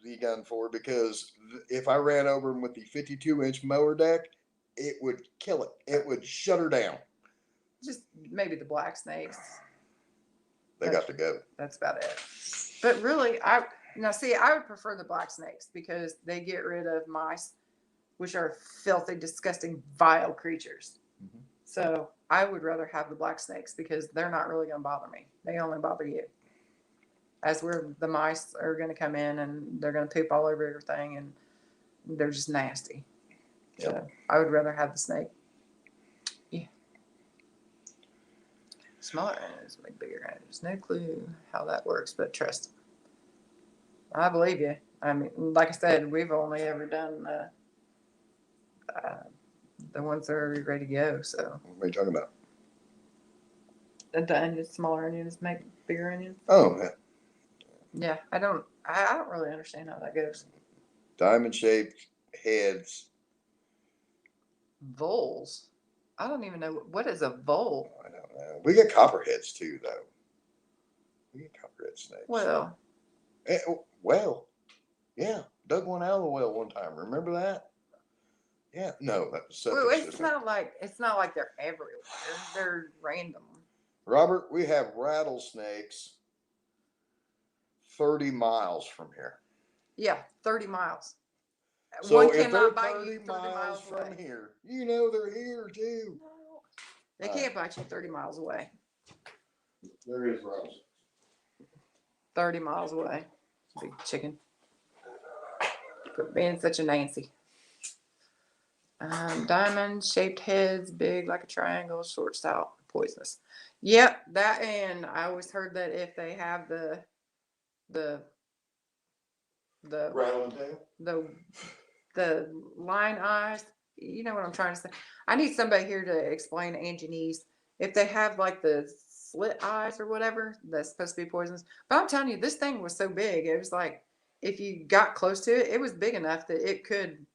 the gun for, because if I ran over him with the 52-inch mower deck, it would kill it. It would shut her down. Just maybe the black snakes. They got to go. That's about it. But really, I would prefer the black snakes because they get rid of mice, which are filthy, disgusting, vile creatures. Mm-hmm. So I would rather have the black snakes because they're not really going to bother me. They only bother you. As the mice are going to come in and they're going to poop all over everything, and they're just nasty. Yep. So I would rather have the snake. Yeah. Smaller onions make bigger onions. No clue how that works, but trust me. I believe you. I mean, like I said, we've only ever done the ones that are ready to go. So. What are you talking about? The onions, smaller onions make bigger onions. Oh, yeah. Yeah, I don't I don't really understand how that goes. Diamond shaped heads. Voles. I don't even know what is a vole. I don't know. We get copperheads too, though. We get copperhead snakes. Well, Well, yeah. Dug one out of the well one time. Remember that? Yeah. No, that was septic it's system. not like they're everywhere. They're random. Robert, we have rattlesnakes 30 miles from here. Yeah, 30 miles. So One if they're cannot bite 30 you 30 miles miles from away. here, you know they're here too. No, they can't bite you 30 miles away. There is rattlesnakes. 30 miles away. Big chicken. Quit being such a Nancy. Diamond shaped heads, big like a triangle, short stout, poisonous. Yep, that, and I always heard that if they have the Rattling tail? the line eyes, you know what I'm trying to say. I need somebody here to explain Anginese. If they have like the slit eyes or whatever, that's supposed to be poisonous. But I'm telling you, this thing was so big. It was like if you got close to it, it was big enough that it could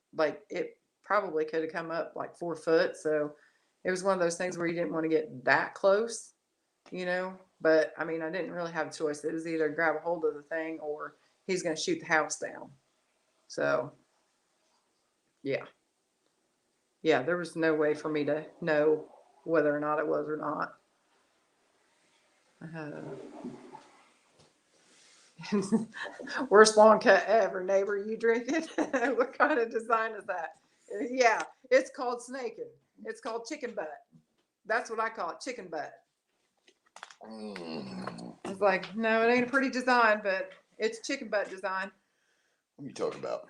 it probably could have come up like 4 foot. So it was one of those things where you didn't want to get that close, you know. But I mean, I didn't really have a choice. It was either grab a hold of the thing or he's going to shoot the house down. So yeah. Yeah, there was no way for me to know whether or not it was or not. Worst lawn cut ever, neighbor. You drink it? What kind of design is that? Yeah, it's called snaking. It's called chicken butt. That's what I call it, chicken butt. It's like, no, it ain't a pretty design, but it's chicken butt design. What are you talking about?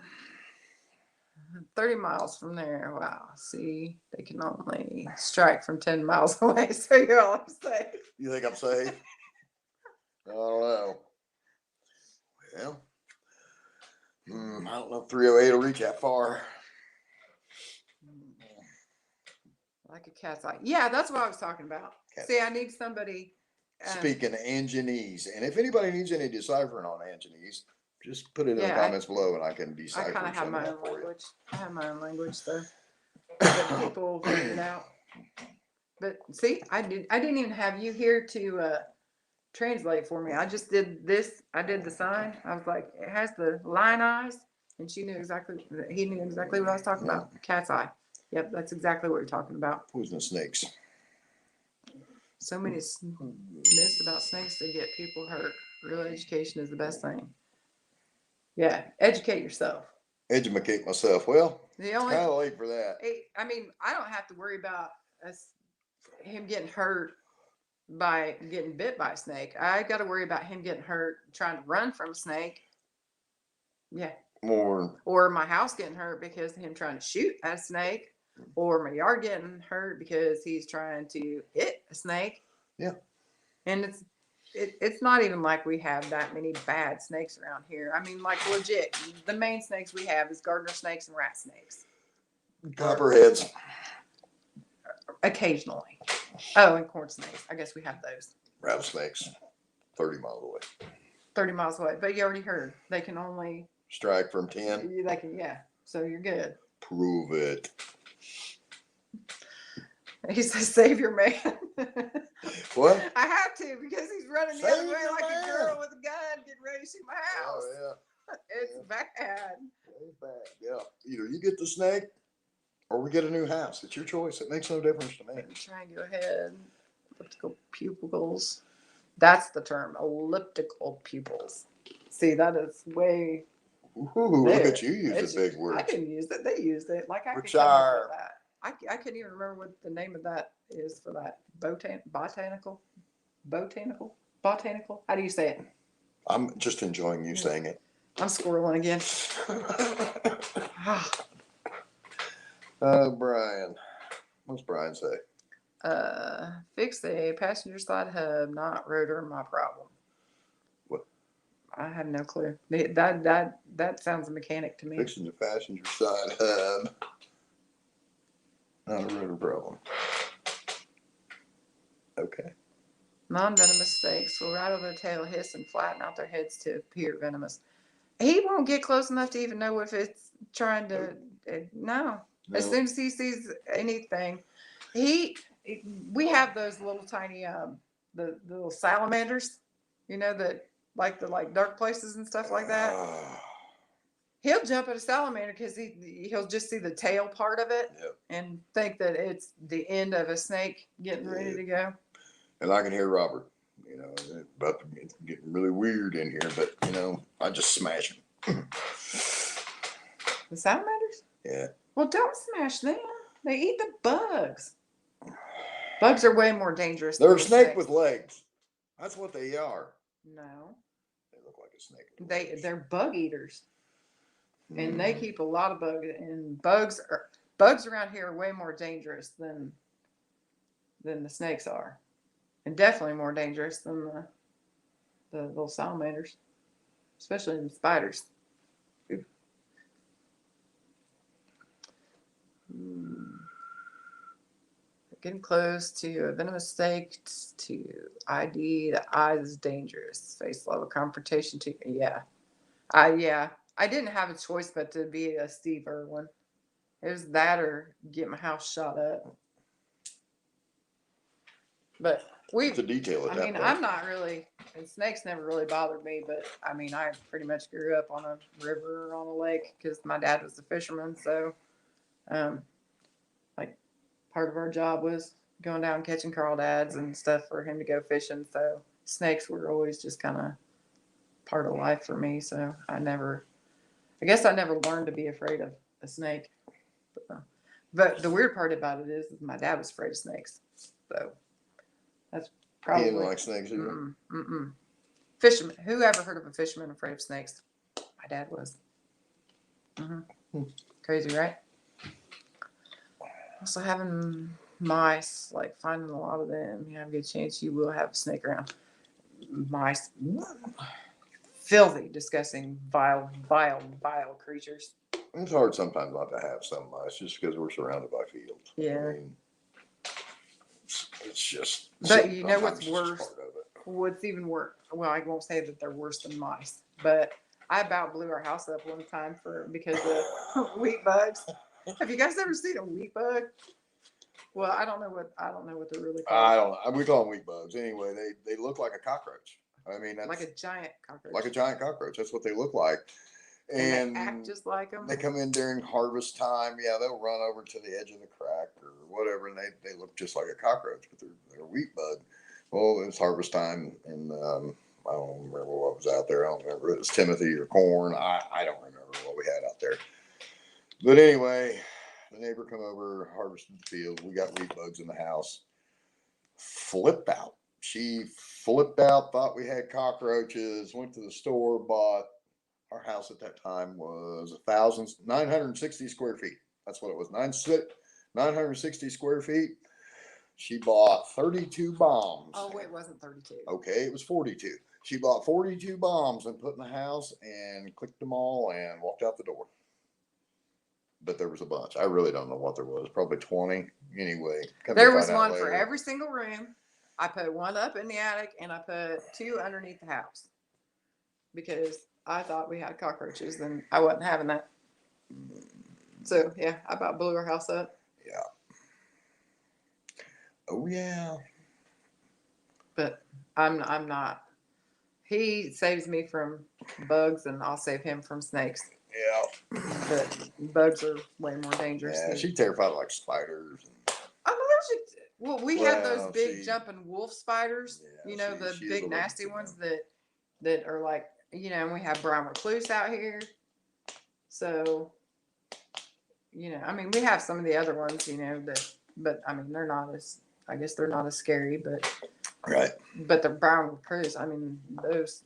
30 miles from there. Wow. See, they can only strike from 10 miles away. So you're all safe. You think I'm safe? I don't know. Well, I don't know if 308 will reach that far. Like a cat's eye. Yeah, that's what I was talking about. Cat's See, I need somebody. Speaking Anginese, and if anybody needs any deciphering on Anginese, just put it in the Yeah, comments below, and I can I decipher kind of have some of my that own for you. language. I have my own language, so that people figure it out. But see, I didn't even have you here to translate for me. I just did this. I did the sign. I was like, it has the lion eyes, and she knew exactly. He knew exactly what I was talking about. Cat's eye. Yep, that's exactly what you're talking about. Poisonous snakes. So many myths about snakes that get people hurt. Real education is the best thing. Yeah, educate yourself. Educate myself. Well, The it's only, kind of late for that. I mean, I don't have to worry about him getting hurt by getting bit by a snake. I got to worry about him getting hurt trying to run from a snake. Yeah. Or my house getting hurt because of him trying to shoot at a snake, or my yard getting hurt because he's trying to hit a snake. Yeah. And it's not even like we have that many bad snakes around here. I mean, like legit, the main snakes we have is gardener snakes and rat snakes. Copperheads. Occasionally. Oh, and corn snakes. I guess we have those. Rattlesnakes. 30 miles away. 30 miles away. But you already heard. They can only strike from 10. They can, yeah. So you're good. Prove it. He says, save your man. What? I have to because he's running the other way like a girl with a gun getting ready to shoot my house. Oh, yeah. It's bad. It's bad. Yeah. Either you get the snake or we get a new house. It's your choice. It makes no difference to me. Triangular head, elliptical pupils. That's the term, elliptical pupils. See, that is way. Ooh, look at you using big words. I didn't use it. They used it. Like I could Which come up are with that. I couldn't even remember what the name of that is for that. Botanical. How do you say it? I'm just enjoying you saying it. I'm squirreling again. Brian. What's Brian say? Fix a passenger side hub, not rotor, my problem. What? I have no clue. That sounds a mechanic to me. Fixing the passenger side hub. Not a rotor problem. Okay. Non-venomous snakes will rattle their tail, hiss, and flatten out their heads to appear venomous. He won't get close enough to even know if it's trying to. No. As No. soon as he sees anything, he. We have those little tiny the little salamanders, that like the dark places and stuff like that. He'll jump at a salamander because he'll just see the tail part of it Yep. and think that it's the end of a snake getting ready to go. And I can hear Robert. About to get getting really weird in here, but I just smash him. The salamanders? Yeah. Well, don't smash them. They eat the bugs. Bugs are way more dangerous. They're than a snake snakes. with legs. That's what they are. No. They look like a snake. They're bug eaters, and they keep a lot of bugs. And bugs around here are way more dangerous than the snakes are, and definitely more dangerous than the little salamanders, especially the spiders. Getting close to a venomous snake to ID. The eyes is dangerous. Face level confrontation to yeah. I didn't have a choice but to be a Steve Irwin. It was that or get my house shot up. But It's a detail at that point. I'm not really, and snakes never really bothered me, but I pretty much grew up on a river or on a lake because my dad was a fisherman. So, like, part of our job was going down catching crawdads and stuff for him to go fishing. So, snakes were always just kind of part of life for me. So, I guess I never learned to be afraid of a snake. But the weird part about it is my dad was afraid of snakes. So, that's probably. He didn't like snakes either. Fisherman. Who ever heard of a fisherman afraid of snakes? My dad was. Crazy, right? Also, having mice, like finding a lot of them, you have a good chance you will have a snake around. Mice. Filthy, disgusting, vile, vile, vile creatures. It's hard sometimes not to have some mice just because we're surrounded by fields. Yeah. It's just. But you know what's worse? What's even worse? Well, I won't say that they're worse than mice, but I about blew our house up one time because of wheat bugs. Have you guys ever seen a wheat bug? Well, I don't know what they're really called. I don't know. We call them wheat bugs. Anyway, they look like a cockroach. That's like a giant cockroach. Like a giant cockroach. That's what they look like. And they act just like them. They come in during harvest time. Yeah, they'll run over to the edge of the crack or whatever, and they look just like a cockroach, but they're a wheat bug. Well, it's harvest time, and I don't remember what was out there. I don't remember if it was Timothy or corn. I don't remember what we had out there. But anyway, the neighbor come over, harvested the field. We got wheat bugs in the house. Flipped out. She flipped out, thought we had cockroaches, went to the store, bought. Our house at that time was 960 square feet. That's what it was. 960 square feet. She bought 32 bombs. Oh, wait, it wasn't 32. Okay, it was 42. She bought 42 bombs and put in the house and clicked them all and walked out the door. But there was a bunch. I really don't know what there was. Probably 20. Anyway. There was one for every single room. I put one up in the attic and I put two underneath the house. Because I thought we had cockroaches and I wasn't having that. So, yeah, I about blew our house up. Yeah. Oh, yeah. But I'm not. He saves me from bugs and I'll save him from snakes. Yeah. But bugs are way more dangerous. Yeah, she's terrified of like spiders. I'm allergic. Well, we have those big jumping wolf spiders. Yeah, the big nasty ones that are like, and we have brown recluse out here. So, we have some of the other ones, but they're not as, I guess they're not as scary, but. Right. But the brown recluse,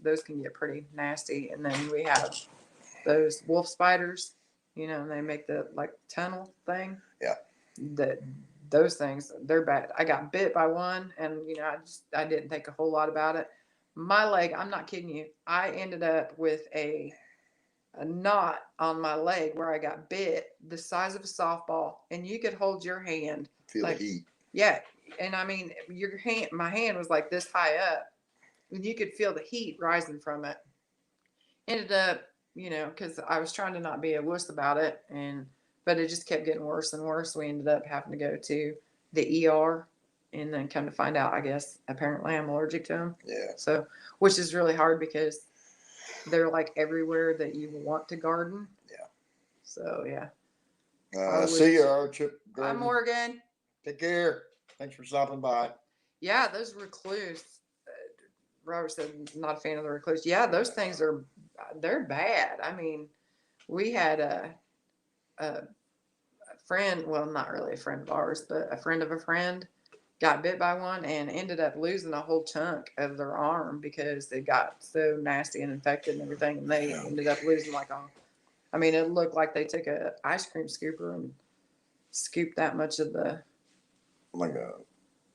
those can get pretty nasty. And then we have those wolf spiders, and they make the like tunnel thing. Yeah. Those things, they're bad. I got bit by one and, I didn't think a whole lot about it. My leg, I'm not kidding you. I ended up with a knot on my leg where I got bit the size of a softball and you could hold your hand. Feel the heat. Yeah. And my hand was like this high up and you could feel the heat rising from it. Ended up you know, because I was trying to not be a wuss about it, but it just kept getting worse and worse. We ended up having to go to the ER, and then come to find out, I guess apparently I'm allergic to them. Yeah. So, which is really hard because they're like everywhere that you want to garden. Yeah. So yeah. See you, our Chip Bye, Garden. Morgan. Take care. Thanks for stopping by. Yeah, those recluse. Robert said not a fan of the recluse. Yeah, those things they're bad. I mean, we had a friend, well, not really a friend of ours, but a friend of a friend got bit by one and ended up losing a whole chunk of their arm because it got so nasty and infected and everything. And they ended up losing like I mean, it looked like they took a ice cream scooper and scooped that much of the. Like a.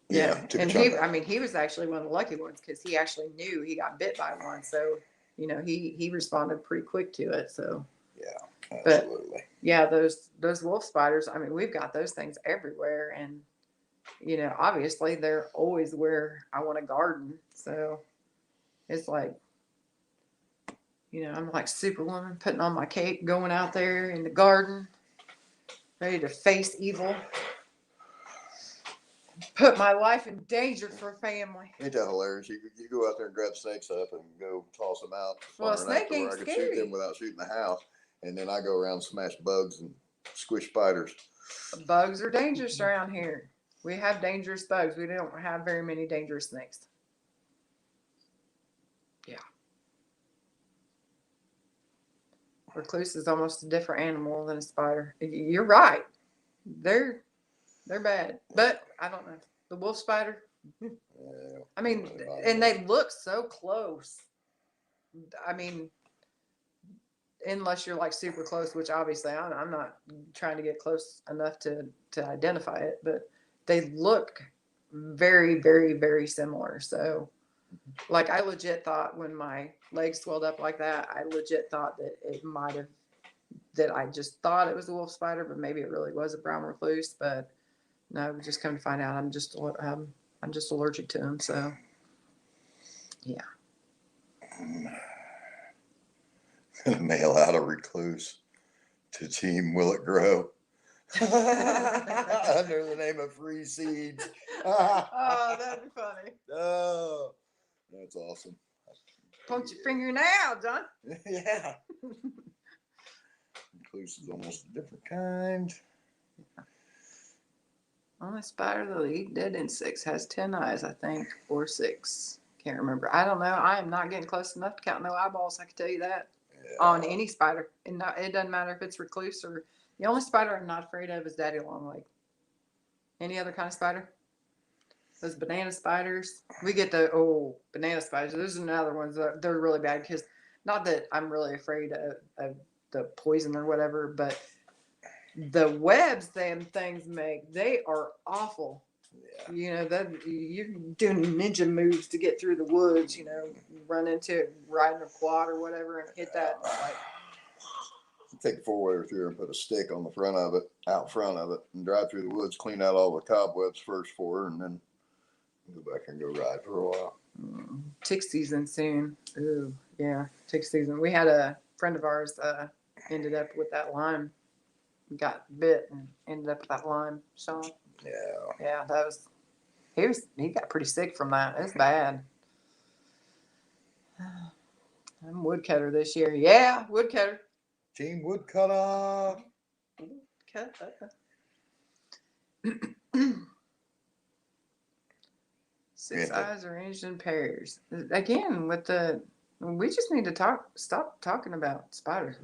Yeah. And he was actually one of the lucky ones because he actually knew he got bit by one. So, you know, he responded pretty quick to it. So. Yeah, absolutely. But, yeah, those wolf spiders, I mean, we've got those things everywhere. And, you know, obviously they're always where I want to garden. So it's like, you know, I'm like Superwoman putting on my cape, going out there in the garden, ready to face evil. Put my life in danger for a family. Ain't that hilarious? You go out there and grab snakes up and go toss them out. Well, a snake ain't I could scary. shoot them without shooting the house. And then I go around and smash bugs and squish spiders. Bugs are dangerous around here. We have dangerous bugs. We don't have very many dangerous snakes. Yeah. Recluse is almost a different animal than a spider. You're right. They're bad. But I don't know. The wolf spider. Yeah, I mean, and they look so close. I mean, unless you're like super close, which obviously I'm not trying to get close enough to identify it, but they look very, very, very similar. So, like, I legit thought when my legs swelled up like that, I legit thought that it might have, that I just thought it was a wolf spider, but maybe it really was a brown recluse. But no, we just come to find out I'm just allergic to them. So, yeah. Mail out a recluse to Team Will It Grow under the name of Free Seeds. Oh, that'd be funny. Oh, that's awesome. Punch your finger now, John. Yeah. Recluse is almost a different kind. Only spider that'll eat dead insects has 10 eyes, I think, or 6. Can't remember. I don't know. I am not getting close enough to count no eyeballs. I can tell you that. Yeah. On any spider. And it doesn't matter if it's recluse or. The only spider I'm not afraid of is daddy longleg. Any other kind of spider? Those banana spiders. We get the banana spiders. Those are another ones that they're really bad because not that I'm really afraid of the poison or whatever, but the webs them things make, they are awful. Yeah. You know, that you're doing ninja moves to get through the woods, you know, run into it, riding a quad or whatever and hit that. Like, take a 4-wheeler through and put a stick on the front of it, out front of it, and drive through the woods, clean out all the cobwebs first for her, and then go back and go ride for a while. Tick season soon. Ooh, yeah, tick season. We had a friend of ours ended up with that Lyme. Got bit and ended up with that Lyme, Sean. Yeah. Yeah, that was. He got pretty sick from that. It's bad. I'm woodcutter this year. Yeah, woodcutter. Team woodcutter. Six eyes arranged in pairs. Again, we just need to stop talking about spiders.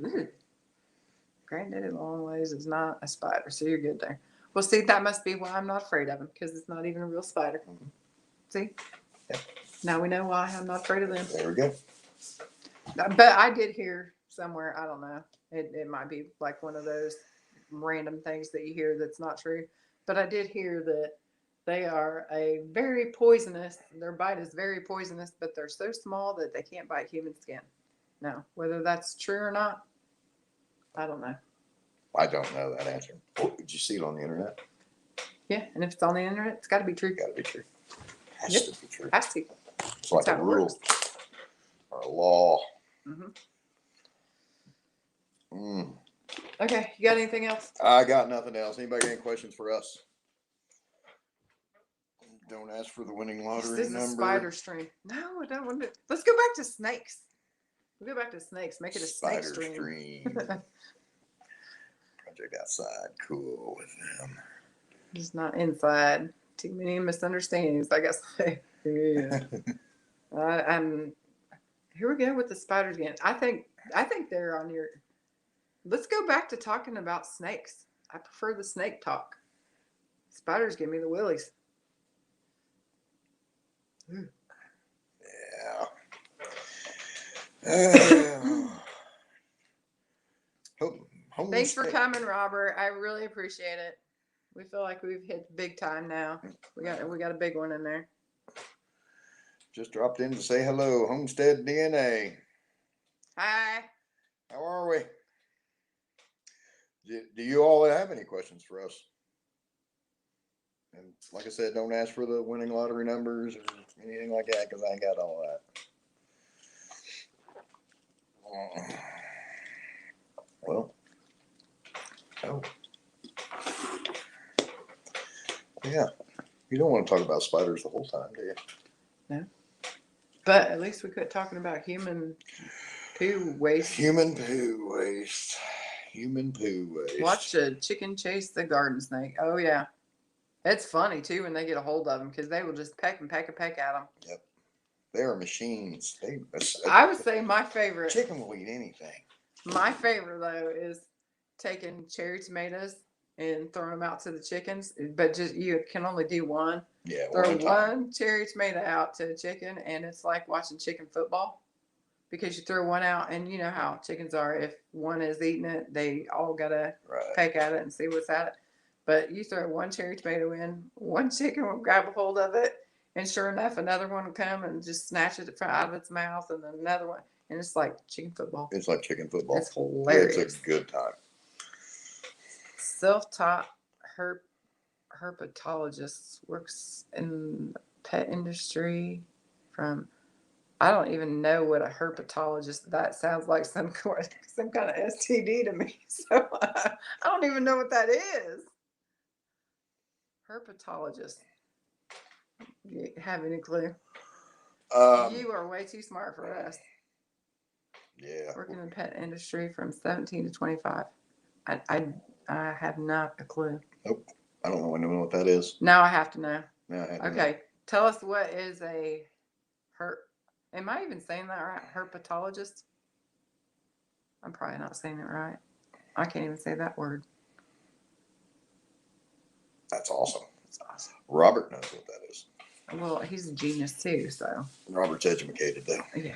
Granddaddy Longlegs is not a spider, so you're good there. Well, see, that must be why I'm not afraid of him, because it's not even a real spider. See? Yep. Now we know why I'm not afraid of them. There we go. But I did hear somewhere, I don't know, it might be like one of those random things that you hear that's not true, but I did hear that they are very poisonous. Their bite is very poisonous, but they're so small that they can't bite human skin. Now, whether that's true or not, I don't know. I don't know that answer. Oh, did you see it on the internet? Yeah, and if it's on the internet, it's got to be true. Got to be true. Has to be true. Has to. It's like a rule or a law. Mm-hmm. Mm. Okay, you got anything else? I got nothing else. Anybody got any questions for us? Don't ask for the winning This lottery is a number. spider stream. No, I don't want to. Let's go back to snakes. We'll go back to snakes. Make it a snake Spider stream. stream. Project outside. Cool with them. Just not inside. Too many misunderstandings, I guess. Yeah. I'm. Here we go with the spiders again. I think they're on your. Let's go back to talking about snakes. I prefer the snake talk. Spiders give me the willies. Yeah. Thanks for coming, Robert. I really appreciate it. We feel like we've hit big time now. We got a big one in there. Just dropped in to say hello. Homestead DNA. Hi. How are we? Do you all have any questions for us? And like I said, don't ask for the winning lottery numbers or anything like that because I ain't got all that. Well, oh. Yeah. You don't want to talk about spiders the whole time, do you? No. But at least we quit talking about human poo waste. Human poo waste. Human poo waste. Watch a chicken chase the garden snake. Oh, yeah. It's funny, too, when they get a hold of them because they will just peck and peck and peck at them. Yep. They are machines. I would say my favorite. Chicken will eat anything. My favorite, though, is taking cherry tomatoes and throwing them out to the chickens. But just you can only do one. Yeah, Throw one cherry tomato out to a chicken, and it's like watching chicken football. Because you throw one out, and you know how chickens are. If one is eating it, they all got to peck at it and see what's at it. But you throw one cherry tomato in, one chicken will grab a hold of it, and sure enough, another one will come and just snatch it out of its mouth, and then another one. And it's like chicken football. It's like chicken football. It's hilarious. It's a good time. Self-taught herpetologist works in the pet industry from... I don't even know what a herpetologist. That sounds like some kind of STD to me. So I don't even know what that is. Herpetologist. You have any clue? You are way too smart for us. Yeah. Working in the pet industry from 17 to 25. I have not a clue. Nope. I don't know what that is. Now I have to know. Okay. Tell us what is a Am I even saying that right? Herpetologist? I'm probably not saying it right. I can't even say that word. That's awesome. That's awesome. Robert knows what that is. Well, he's a genius too, so. Robert's educated though. Yeah.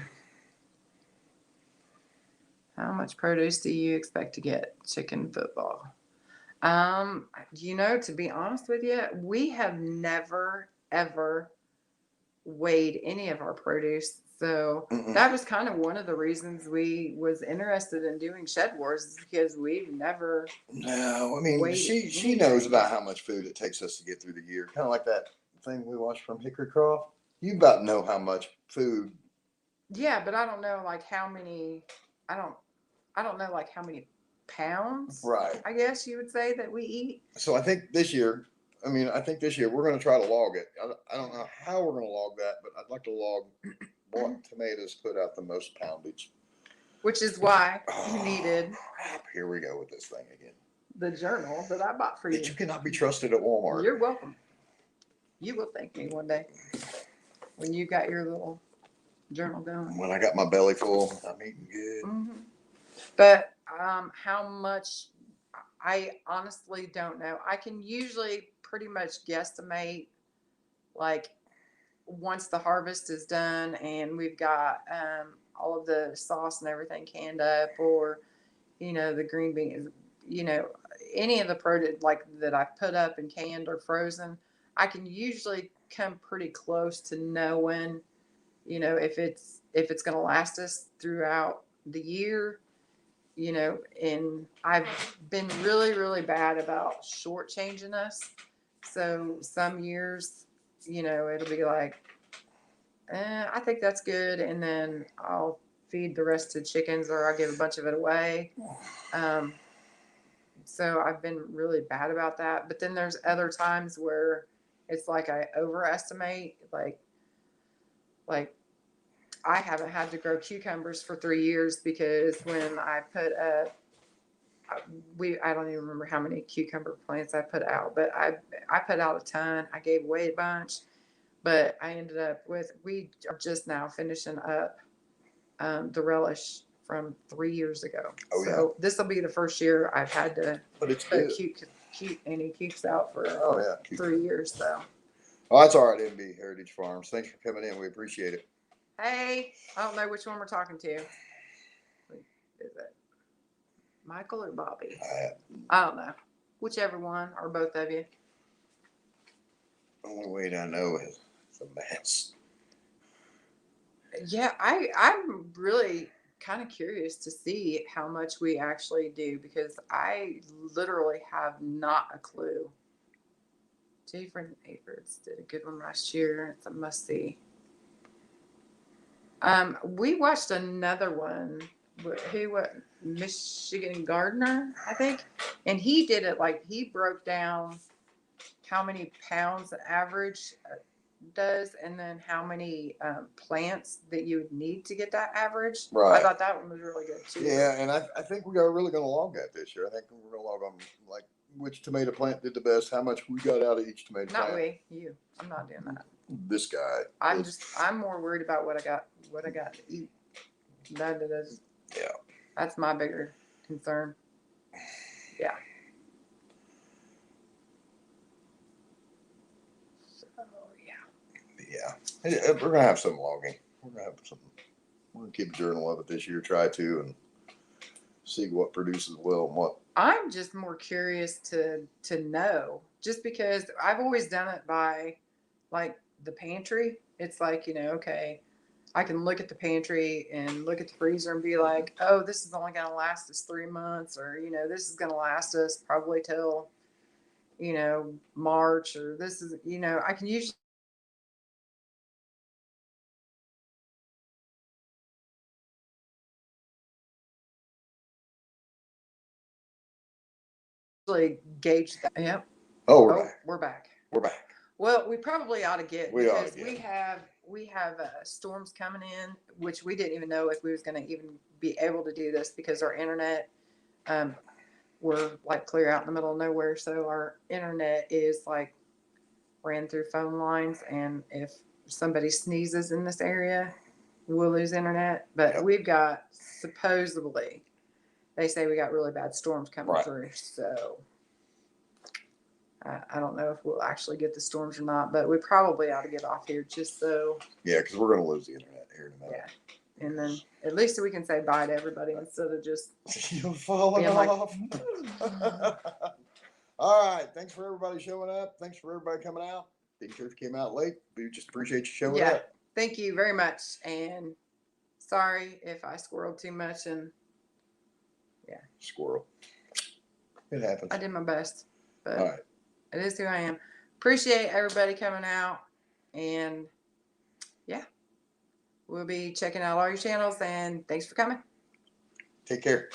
How much produce do you expect to get? Chicken football. To be honest with you, we have never, ever weighed any of our produce. So that was kind of one of the reasons we was interested in doing Shed Wars, is because we've never. No, I mean she knows about how much food it takes us to get through the year. Kind of like that thing we watched from Hickory Croft. You about know how much food. Yeah, but I don't know like how many. I don't know like how many pounds. Right. I guess you would say that we eat. So I think this year we're going to try to log it. I don't know how we're going to log that, but I'd like to log what tomatoes put out the most poundage. Which is why you needed. Crap, here we go with this thing again. The journal that I bought for you. That you cannot be trusted at Walmart. You're welcome. You will thank me one day when you got your little journal going. When I got my belly full, I'm eating good. Mm-hmm. But how much? I honestly don't know. I can usually pretty much guesstimate, like, once the harvest is done and we've got all of the sauce and everything canned up, or the green beans, any of the produce like that I put up and canned or frozen, I can usually come pretty close to knowing, if it's going to last us throughout the year. And I've been really, really bad about shortchanging us. So some years, it'll be like, I think that's good. And then I'll feed the rest to chickens or I give a bunch of it away. So I've been really bad about that. But then there's other times where it's like I overestimate, like I haven't had to grow cucumbers for 3 years because when I put I don't even remember how many cucumber plants I put out, but I put out a ton. I gave away a bunch, but I ended up we are just now finishing up the relish from 3 years ago. Oh, so this will be the first year I've had to But it's put good. any cukes out for Oh, yeah. 3 years. So Oh, that's all right, MB Heritage Farms. Thanks for coming in. We appreciate it. hey, I don't know which one we're talking to. Is it Michael or Bobby? I don't know. Whichever one or both of you. The only way I know is it's a mess. Yeah, I'm really kind of curious to see how much we actually do because I literally have not a clue. Jay from Acres did a good one last year. It's a must see. We watched another one. What Michigan Gardener, I think, and he did it like he broke down how many pounds the average does, and then how many plants that you would need to get that average. Right. I thought that one was really good too. Yeah, and I think we are really going to log that this year. I think we're going to log on like which tomato plant did the best, how much we got out of each tomato plant. Not we, you. I'm not doing that. This guy. I'm more worried about what I got to eat. That is. Yeah. That's my bigger concern. Yeah. So yeah. We're going to have some logging. We're going to have some. We're going to keep a journal of it this year, try to, and see what produces well and what. I'm just more curious to know, just because I've always done it by like the pantry. It's like, okay, I can look at the pantry and look at the freezer and be like, oh, this is only going to last us 3 months, or, this is going to last us probably till, March, or this is, I can usually gauge that. Yep. Oh, we're back. We're back. We're back. Well, we probably ought to get We because ought to get. we have storms coming in, which we didn't even know if we was going to even be able to do this because our internet, we're like clear out in the middle of nowhere, so our internet is like ran through phone lines, and if somebody sneezes in this area, we'll lose internet. But Yep. we've got supposedly, they say we got really bad storms coming through, so. I don't know if we'll actually get the storms or not, but we probably ought to get off here just so. Yeah, because we're going to lose the internet here in a minute. Yeah. And then at least we can say bye to everybody instead of just. You're falling off. All right. Thanks for everybody showing up. Thanks for everybody coming out. Big Church came out late. We just appreciate you showing up. Thank you very much. And sorry if I squirreled too much. And Squirrel. It happens. I did my best. But all right. It is who I am. Appreciate everybody coming out. And we'll be checking out all your channels. And thanks for coming. Take care.